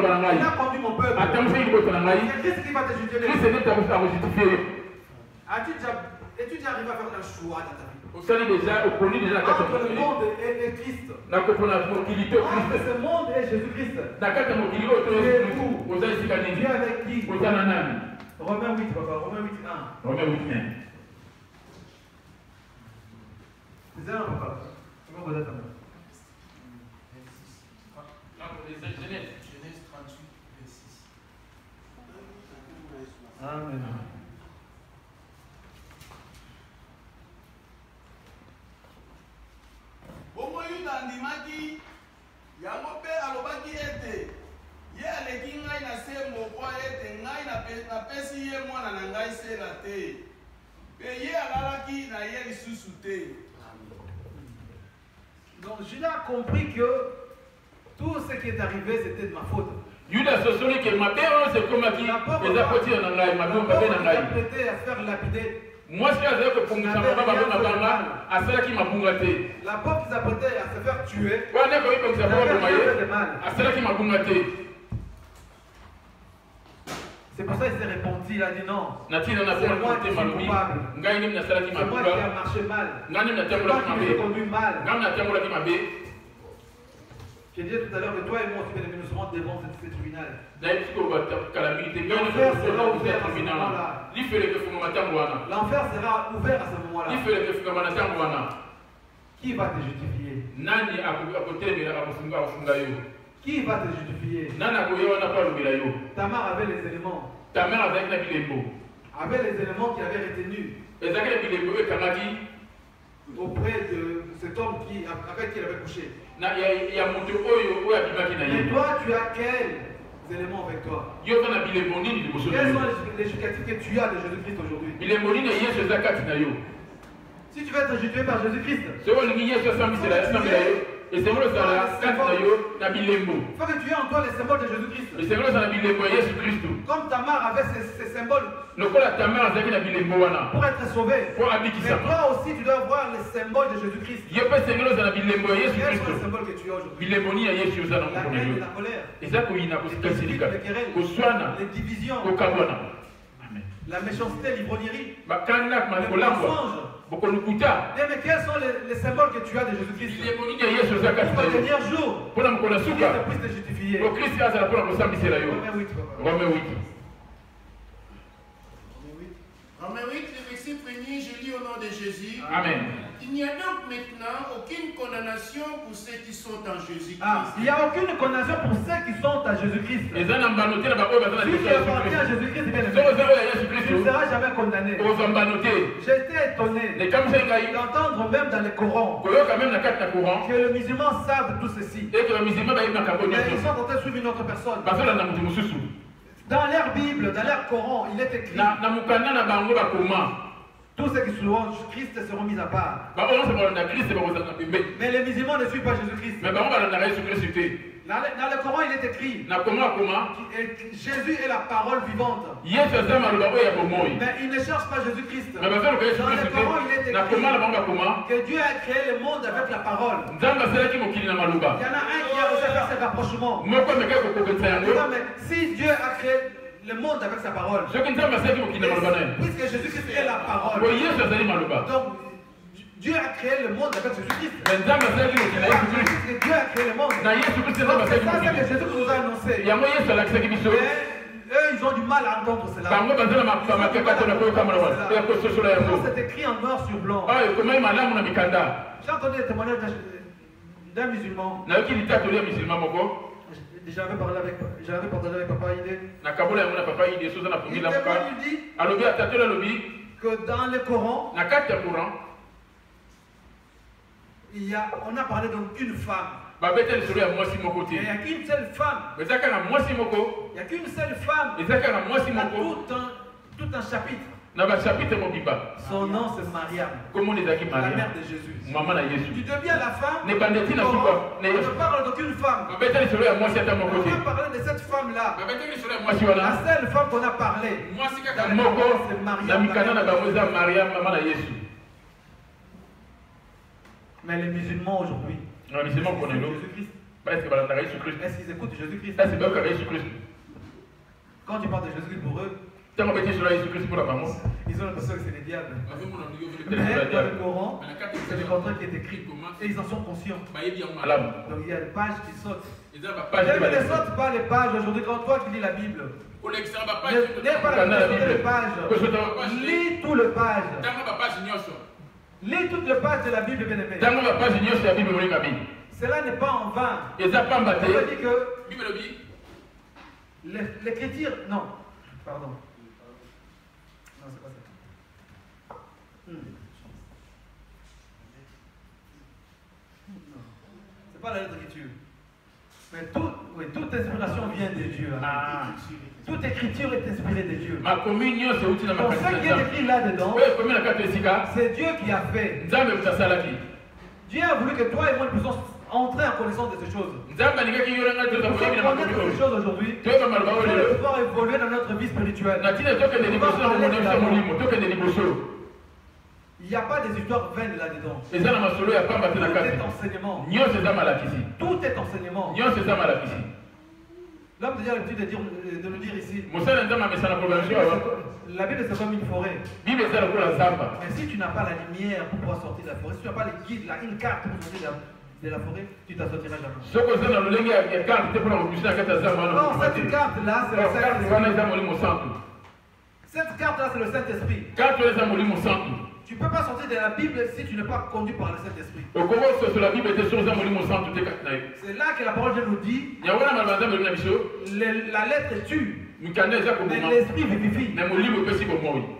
F: Il a conduit mon peuple. C'est Christ qui va te justifier. Es-tu déjà arrivé à faire un choix dans ta vie? Entre le monde et Christ. Entre ce monde et Jésus-Christ. Tu es où? Tu es avec qui? Romains 8, papa. Romains 8, 1.
C: Romains 8, 1.
F: C'est ça, papa. Comment vous êtes à moi?
G: Genèse 38, 26.
F: Amen.
G: Bongo yuda ndimaki yango pe alobaki ete ye aleki ngai na se moko ete ngai napesi ye mwana na ngai sela te pe ye alalaki na ye lisusu te.
F: Donc Judas a compris que tout ce qui est arrivé c'était de ma faute.
C: Judas se souvient que ma père c'est comme qui les apôtres en anglais ma père pas en anglais.
F: Prêté à faire lapider.
C: Moi je suis que pour nous ça va pas banga à cela qui m'a bungaté.
F: La pauvre qui s'apprêtait à se faire tuer.
C: Ouais, d'accord, comme ça va à cela qui m'a bungaté.
F: C'est pour ça qu'il s'est repenti, il a dit non.
C: C'est moi qui suis coupable. C'est moi qui
F: a marché mal. C'est moi qui s'est conduit mal. J'ai dit tout à l'heure que toi et moi, nous serons devant ce tribunal. L'enfer sera ouvert à ce moment-là. L'enfer sera ouvert à ce moment-là. Qui va te justifier? Qui va te justifier? Tamar avait les éléments. Avait les éléments qui avaient retenu auprès de cet homme avec qui il avait couché. Et toi, tu as quels éléments avec toi? Quels sont les justificatifs que tu as de Jésus-Christ aujourd'hui? Si tu veux être justifié par Jésus-Christ,
C: Et c'est vrai, ça la il
F: faut que tu aies en toi les symboles de Jésus-Christ.
C: Et c'est vrai, ça la Jésus-Christ.
F: Comme Tamar avait ces symboles
C: pour
F: être sauvé. Mais toi aussi, tu dois avoir les symboles de Jésus-Christ. Quels sont les symboles que tu as aujourd'hui? La haine et la colère. Les divisions. La méchanceté, l'ivrognerie. Le mensonge. Mais quels sont les symboles que tu as de Jésus-Christ? Pour le dernier jour, Christ puisse te justifier.
C: Romains 8.
E: Romains 8, le verset 1er, je lis au nom de Jésus.
C: Amen.
E: Il n'y a donc maintenant aucune condamnation pour ceux qui sont en Jésus-Christ.
F: Il n'y a aucune condamnation pour ceux qui sont à Jésus-Christ. Si tu appartiens à Jésus-Christ, tu ne seras jamais condamné. J'étais étonné d'entendre même dans les Corans que les musulmans savent tout ceci. Mais ils sont en train de suivre une autre personne. Dans leur Bible, dans leur Coran, il est écrit tous ceux qui louent Christ seront mis à part. Mais les musulmans ne suivent pas Jésus-Christ. Dans le Coran, il est écrit Jésus est la parole vivante. Mais il ne cherche pas Jésus-Christ. Dans le Coran, il est écrit que Dieu a créé le monde avec la parole. Il y en a un qui a osé faire ce rapprochement. Mais si Dieu a créé le monde avec sa parole, puisque Jésus-Christ est la parole, donc Dieu a créé le monde avec Jésus-Christ. Puisque Dieu a créé le monde, c'est ça que Jésus nous a annoncé. Eux, ils ont du mal à entendre cela. C'est écrit en noir sur blanc. J'ai entendu le témoignage d'un musulman. J'avais partagé avec Papa Idé. Il dit que dans le Coran, on a parlé d'une femme. Il n'y a qu'une seule femme. Il n'y a qu'une seule femme. Il y a tout un chapitre. Son nom c'est Mariam, la mère de Jésus. Tu deviens la femme. On ne parle d'aucune femme. On va parler de cette femme-là. La seule femme qu'on a parlé. C'est Mariam. Mais les musulmans aujourd'hui, est-ce qu'ils écoutent Jésus-Christ? Quand tu parles de Jésus-Christ pour eux, ils ont l'impression que c'est les diables. Mais dans le Coran, c'est le contraire qui est écrit. Et ils en sont conscients. Donc il y a des pages qui sautent. Ne saute pas les pages aujourd'hui quand toi tu lis la Bible. N'aie pas la Bible sur les pages. Lis tout le page. Lis toutes les pages de la Bible, bien aimé. Cela n'est pas en vain. Ça veut dire que l'écriture. Non, pardon. Non, c'est pas ça. Non, c'est pas la lettre d'écriture. Mais toute inspiration vient de Dieu. Toute écriture est inspirée de Dieu. Donc ce qui est écrit là-dedans, c'est Dieu qui a fait. Dieu a voulu que toi et moi nous puissions entrer en connaissance de ces choses. Pour connaître ces choses aujourd'hui, il faut pouvoir évoluer dans notre vie spirituelle. Il n'y a pas des histoires vaines là-dedans. Tout est enseignement. Tout est enseignement. L'homme de Dieu a l'habitude de nous dire ici. La Bible c'est comme une forêt. Mais si tu n'as pas la lumière pour pouvoir sortir de la forêt, si tu n'as pas le guide, une carte pour sortir de la forêt, tu t'en sortiras jamais. Non, cette carte-là, c'est le Saint-Esprit. Cette carte-là, c'est le Saint-Esprit. Tu ne peux pas sortir de la Bible si tu n'es pas conduit par le Saint-Esprit. C'est là que la parole de Dieu nous dit la lettre tue. Mais l'esprit vivifie.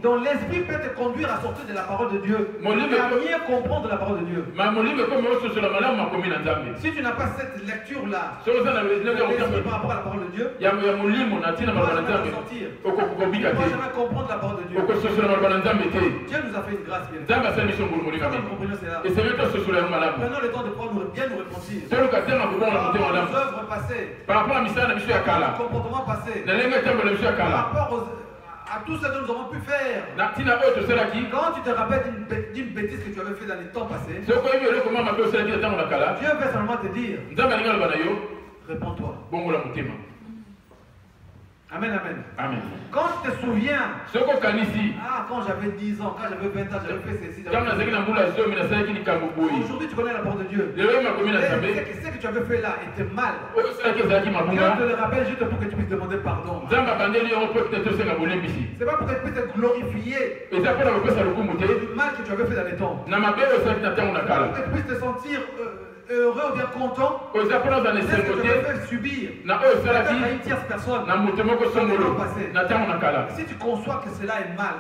F: Donc l'esprit peut te conduire à sortir de la parole de Dieu, à mieux comprendre la parole de Dieu. Si tu n'as pas cette lecture-là, par rapport à la parole de Dieu, tu ne vas jamais sortir. Tu ne vas jamais comprendre la parole de Dieu. Dieu nous a fait une grâce bien. Prenons le temps de bien nous repentir. Par rapport aux œuvres passées, par rapport au comportement passé, par rapport à tout ce que nous avons pu faire. Quand tu te rappelles d'une bêtise que tu avais fait dans les temps passés, Dieu veut seulement te dire, réponds-toi. Amen, amen.
C: Amen.
F: Quand tu te souviens, quand j'avais 10 ans, quand j'avais 20 ans, j'avais fait ceci. Aujourd'hui, tu connais la parole de Dieu. Ce que tu avais fait là était mal. Dieu te le rappelle juste pour que tu puisses demander pardon. C'est pas pour que tu puisses te glorifier du mal que tu avais fait dans les temps. Pour que tu puisses te sentir heureux ou bien content de ce que tu avais fait subir à une tierce personne. Si tu conçois que cela est mal,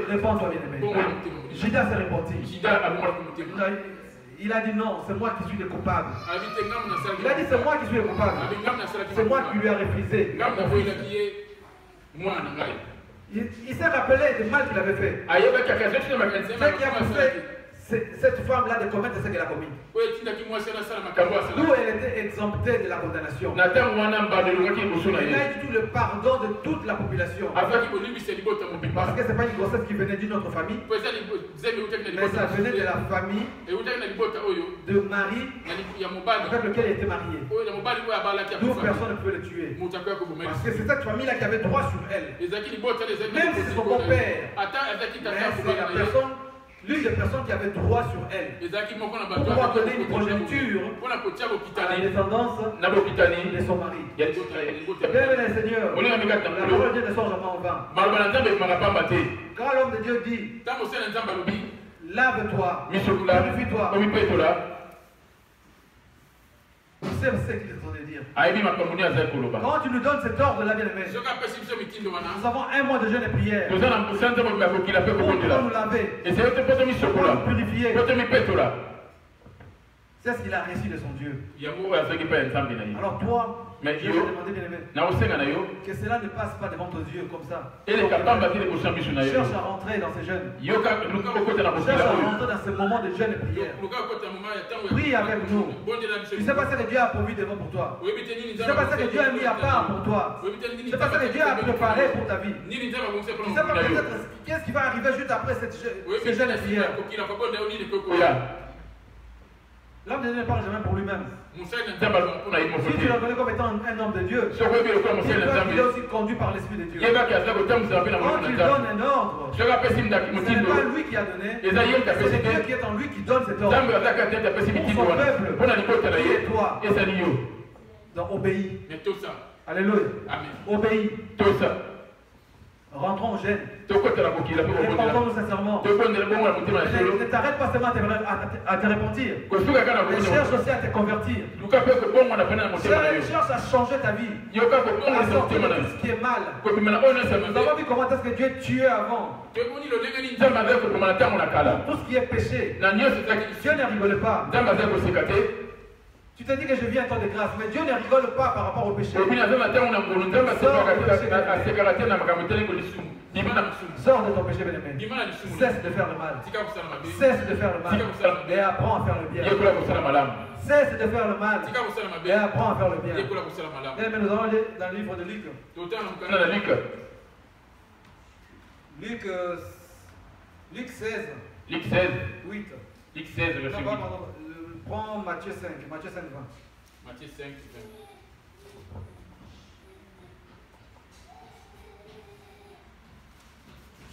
F: réponds-toi bien aimé. Judas s'est repenti. Il a dit non, c'est moi qui suis le coupable. Il a dit c'est moi qui suis le coupable. C'est moi qui lui ai refusé. Il s'est rappelé du mal qu'il avait fait. Ce qui a poussé cette femme-là de commettre ce qu'elle a commis. D'où elle était exemptée de la condamnation. Il a eu tout le pardon de toute la population. Parce que ce n'est pas une grossesse qui venait d'une autre famille, mais ça venait de la famille de Marie avec lequel il était marié. D'où personne ne peut le tuer. Parce que c'est cette famille-là qui avait droit sur elle. Même si c'est son beau-père, mais c'est la personne, l'une des personnes qui avait droit sur elle pour pouvoir donner une progéniture à la descendance de son mari. Bien aimé Seigneur, la parole de Dieu ne sort jamais en vain. Quand l'homme de Dieu dit lave-toi, purifie-toi, tu sais ce qu'il est en train de dire. Quand tu nous donnes cet ordre-là, bien aimé, nous avons un mois de jeûne et prière pour nous laver, pour nous purifier. C'est ce qu'il a reçu de son Dieu. Alors toi, je vais te demander, bien aimé, que cela ne passe pas devant tes yeux comme ça. Cherche à rentrer dans ces jeûnes. Cherche à rentrer dans ce moment de jeûne et prière. Prie avec nous. Tu ne sais pas ce que Dieu a pourvu devant pour toi. Tu ne sais pas ce que Dieu a mis à part pour toi. Tu ne sais pas ce que Dieu a préparé pour ta vie. Tu ne sais pas peut-être qu'est-ce qui va arriver juste après ce jeûne et prière. L'homme de Dieu ne parle jamais pour lui-même. Si tu le reconnais comme étant un homme de Dieu, il est aussi conduit par l'Esprit de Dieu. Quand il donne un ordre, ce n'est pas lui qui a donné, c'est Dieu qui est en lui qui donne cet ordre. Pour son peuple, et toi. Donc obéis. Alléluia. Obéis. Rentrons en gêne. Répondons-nous sincèrement. Ne t'arrête pas seulement à te repentir, mais cherche aussi à te convertir. Cherche à changer ta vie, à sortir de tout ce qui est mal. Nous avons vu comment est-ce que Dieu tuait avant. Tout ce qui est péché, Dieu ne rigole pas. Tu te dis que je vis un temps de grâce, mais Dieu ne rigole pas par rapport au péché. Sors de ton péché, bien-aimé. Cesse de faire le mal. Cesse de faire le mal. Et apprends à faire le bien. Cesse de faire le mal. Et apprends à faire le bien. Bien-aimé, nous allons aller dans le livre de Luc. Luc 16. 8.
C: Luc 16, verset 8.
F: Prends Matthieu 5, Matthieu 5, 20.
C: Matthieu 5, 20.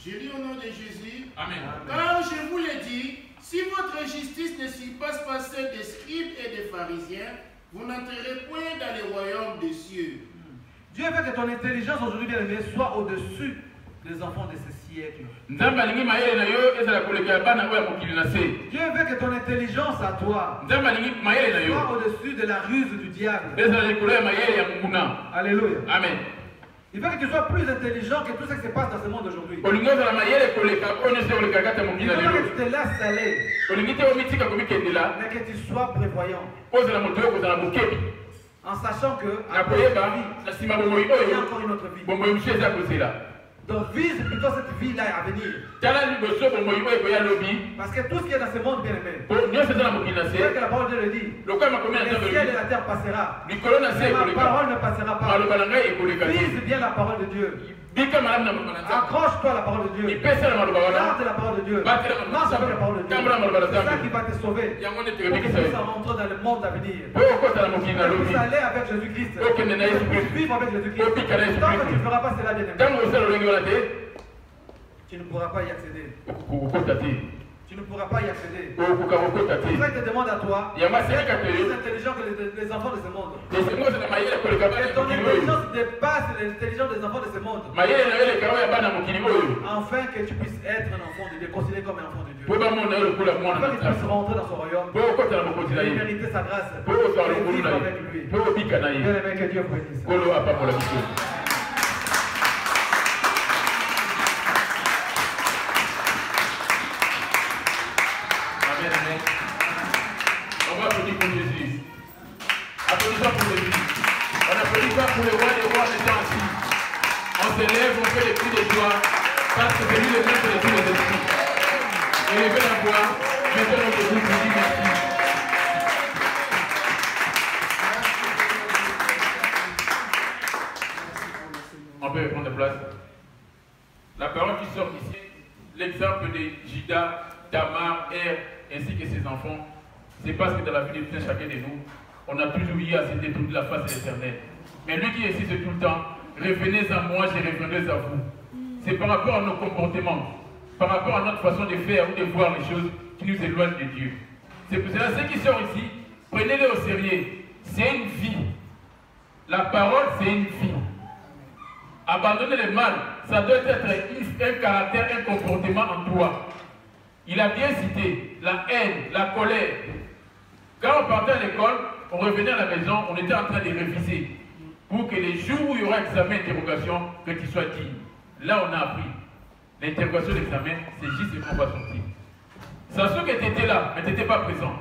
E: Je lis au nom de Jésus.
C: Amen.
E: Car je vous l'ai dit, si votre justice ne surpasse pas celle des scribes et des pharisiens, vous n'entrerez point dans le royaume des cieux.
F: Dieu veut que ton intelligence aujourd'hui, bien aimé, soit au-dessus des enfants de ce siècle. Dieu veut que ton intelligence à toi soit au-dessus de la ruse du diable.
C: Alléluia.
F: Alléluia.
C: Amen.
F: Il veut que tu sois plus intelligent que tout ce qui se passe dans ce monde aujourd'hui. Il veut que tu te laisses aller, mais que tu sois prévoyant. En sachant que après il y a encore une autre vie. Donc vise plutôt cette vie-là à venir. Parce que tout ce qui est dans ce monde bien aimé, c'est que la parole de Dieu le dit. Le ciel et la terre passera. Mais ma parole ne passera pas. Vise bien la parole de Dieu. Accroche-toi à la parole de Dieu. Garde la parole de Dieu. Marche avec la parole de Dieu. C'est ça qui va te sauver. Pour que tu puisses rentrer dans le monde à venir. Pour que tu puisses aller avec Jésus-Christ. Pour que tu puisses vivre avec Jésus-Christ. Tant que tu ne feras pas cela, bien aimé, tu ne pourras pas y accéder. Tu ne pourras pas y accéder. C'est ça te demande à toi d'être plus intelligent que les enfants de ce monde. Et ton intelligence dépasse l'intelligence des enfants de ce monde. Afin que tu puisses être un enfant de Dieu, considéré comme un enfant de Dieu. Afin que tu puisses rentrer dans son royaume et mériter sa grâce. Et vivre avec lui. Bien aimé, que Dieu bénisse.
C: On va applaudir pour Jésus. Applaudissons pour Jésus. On n'applaudit pas pour le roi des rois des temps ici. On se lève, on fait des cris de joie parce que c'est lui le maître de tous les esprits. Élevez la voix, mettez notre groupe, je dis merci. On peut prendre place. La parole qui sort ici, l'exemple de Judas, Tamar, ainsi que ses enfants, c'est parce que dans la vie de chacun de nous, on a toujours eu à se détourner de la face de l'Éternel. Mais lui qui insiste tout le temps, revenez à moi, je reviendrai à vous. C'est par rapport à nos comportements, par rapport à notre façon de faire ou de voir les choses qui nous éloignent de Dieu. C'est pour cela, ceux qui sont ici, prenez-les au sérieux. C'est une vie. La parole, c'est une vie. Abandonner le mal, ça doit être un caractère, un comportement en toi. Il a bien cité la haine, la colère. Quand on partait à l'école, on revenait à la maison, on était en train de réviser. Pour que les jours où il y aura examen, interrogation, que tu sois digne. Là, on a appris. L'interrogation, l'examen, c'est juste ce qu'on va sortir. Ça se que tu étais là, mais tu n'étais pas présent.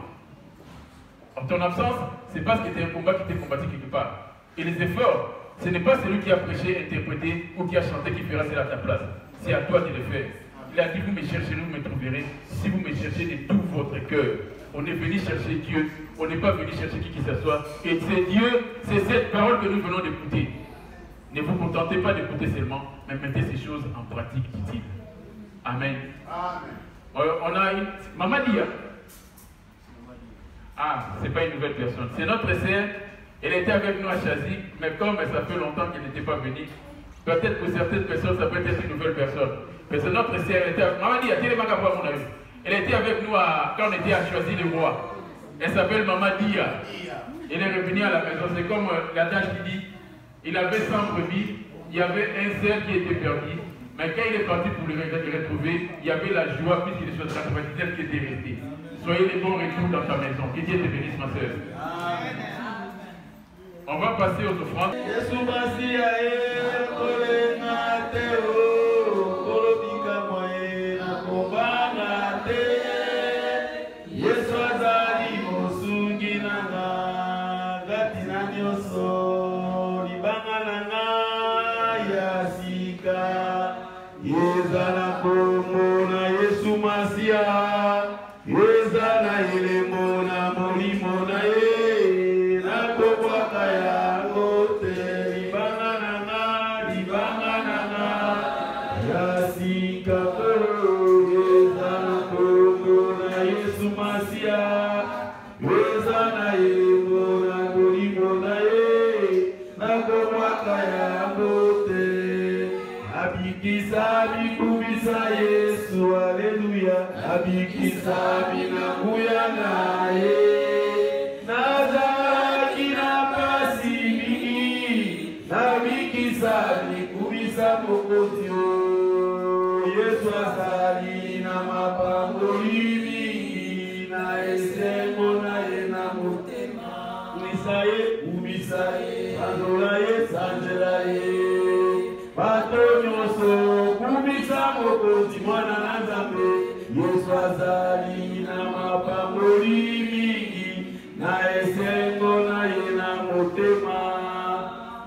C: En ton absence, c'est parce que c'était un combat qui t'est combattu quelque part. Et les efforts, ce n'est pas celui qui a prêché, interprété ou qui a chanté qui fera cela à ta place. C'est à toi de le faire. Il a dit, vous me cherchez, vous me trouverez, si vous me cherchez de tout votre cœur. On est venu chercher Dieu, on n'est pas venu chercher qui s'assoit. Et c'est Dieu, c'est cette parole que nous venons d'écouter. Ne vous contentez pas d'écouter seulement, mais mettez ces choses en pratique, dit-il. Amen. On a une... Maman dit, hein? Ah, c'est pas une nouvelle personne. C'est notre sœur, elle était avec nous à Chazy, mais comme ça fait longtemps qu'elle n'était pas venue, peut-être pour certaines personnes, ça peut être une nouvelle personne. Mais c'est notre sœur, elle était avec... Maman dit, elle était avec nous quand on était à choisir le roi. Elle s'appelle Maman Dia. Elle est revenue à la maison. C'est comme l'adage qui dit, il avait 100 brebis, il y avait un seul qui était perdu. Mais quand il est parti pour le retrouver, il y avait la joie puisqu'il est sur 99 qui était resté. Soyez les bons retours dans ta maison. Que Dieu te bénisse, ma soeur. On va passer aux offrandes.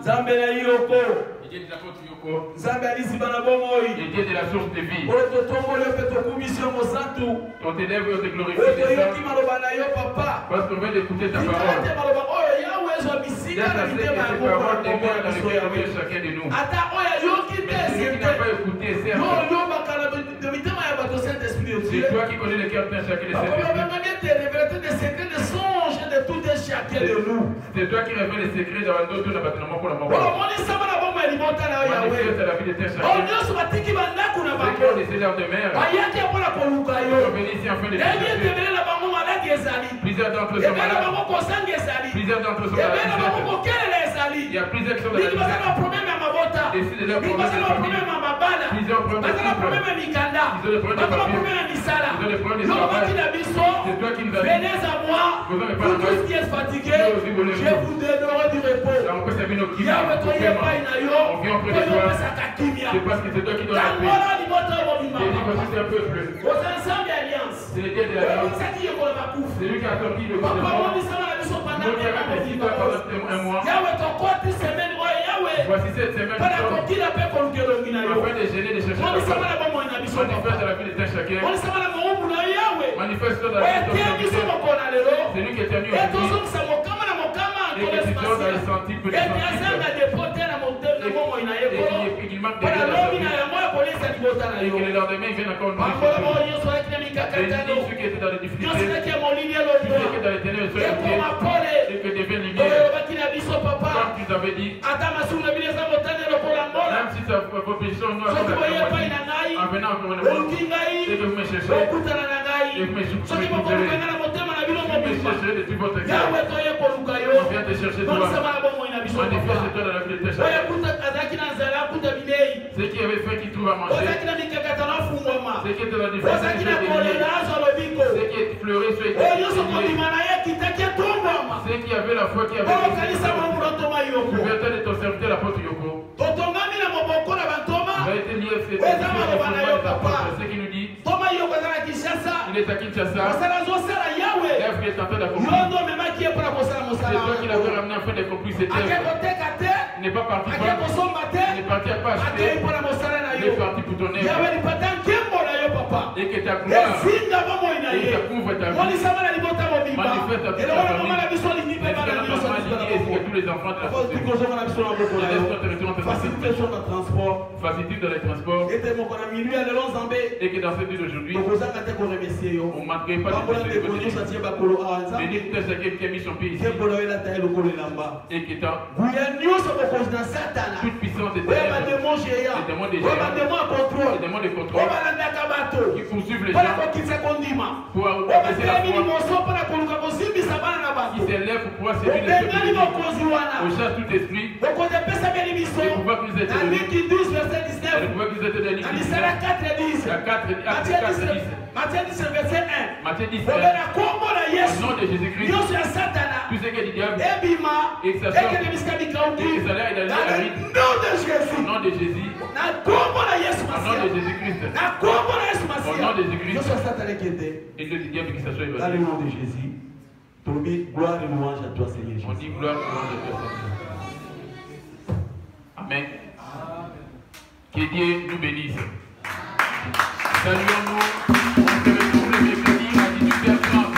A: Nzambe na Yoko.
C: Le Dieu des apôtres Yoko.
A: Nzambe alisiba na bomoi.
C: Le Dieu de la source de vie.
A: Oto tombole opeto kumission mosantu.
C: On t'élève et on te glorifie.
A: Oto yoki maloba na yo papa.
C: Parce qu'on vient d'écouter ta parole.
A: Maloba oyo Yahweh zo bisika na mitema ya
C: Dieu parole demeure dans le cœur de chacun de nous.
A: Ata oyo yoki te
C: Celui qui n'a pas écouté, c'est
A: yo bakala de mitema ya bato Saint-Esprit.
C: C'est toi qui connais le cœur de chacun de ces esprits. C'est toi qui révèles les secrets dans d'autres dans bâtiment pour la mort. Manifeste la vie de tes chacun. Ceux qui ont laissé leur demeure. Ils sont venus ici afin de chercher. Plusieurs d'entre eux sont malades. Plusieurs d'entre eux sont malades. Il y a plusieurs qui sont dans la misère. Décide de leur problème de famille. Plusieurs problèmes de couple. Ils ont des problèmes de papier. Ils ont des problèmes de travail. C'est toi qui nous as dit.
A: Venez à moi, vous tous qui êtes fatigués, je vous donnerai du repos.
C: On vient auprès de toi. C'est parce que c'est toi qui donnes la paix. Et dis que c'est un peuple. C'est le Dieu de l'Alliance. C'est lui qui a sorti le corps de mort. Nous qui avons fait toi pendant un mois. Voici cette semaine afin de gêner, de chercher ta part. Manifeste la vie de chacun. Manifeste dans la vie de ton serviteur. C'est lui qui est venu aujourd'hui. Et que tu donnes dans les centimes, petits et qu'il manque de vie dans sa vie. Et que le lendemain, il vienne encore nous bénir ceux qui étaient dans les difficultés. Ceux qui étaient dans les ténèbres, soient écoutés. Et que devienne lumière. Comme tu avais dit. Même si sa proposition nous a en venant encore une fois, c'est que vous me cherchez. Et vous me chercherez de tout votre cœur. On vient te chercher toi. Manifeste-toi dans la vie de tes chacun. Ceux qui avaient faim, qui trouvent à manger. Ceux qui étaient dans des difficultés, ceux qui pleuraient, ceux qui avaient la foi, qui avaient l'ouverture de ton serviteur, l'apôtre Yoko. Il a été lié à ces ce qui nous dit. Il est à Kinshasa. L'œuvre qui est en train d'accomplir. C'est toi qui l'avais ramené afin d'accomplir cette œuvre. Il n'est pas parti pour il est parti à pas acheter. Il est parti pour ton œuvre. Et que ta gloire et ta couvre ta vie. Manifeste à toute la famille. Et que tous les enfants de la société. Facilite dans les transports. Et que dans cette vie d'aujourd'hui, on ne manquerait pas de bénir tout chacun qui a mis son pied ici. Et qui t'a toute puissance des ténèbres, les démons de géants, les démons de contrôle, qui poursuivent les gens pour abaisser la foi, qui s'élèvent pour pouvoir séduire les peuples. On chasse tout esprit, le pouvoir que nous êtes donnés, le pouvoir que nous êtes donnés.
A: Matthieu 10, verset 1.
C: Matthieu 10,
A: au
C: nom de Jésus-Christ, tout ce que du diable, et que ça sort, et que ça l'air est dans le nom de Jésus, au nom de Jésus-Christ, au nom de Jésus-Christ, et le diable qui s'assoit
A: dans le nom de Jésus, gloire et louange à toi, Seigneur Jésus.
C: On dit gloire et louange à toi, Seigneur. Amen. Que Dieu nous bénisse. Saluons-nous. On se retrouve le mercredi à 18h30.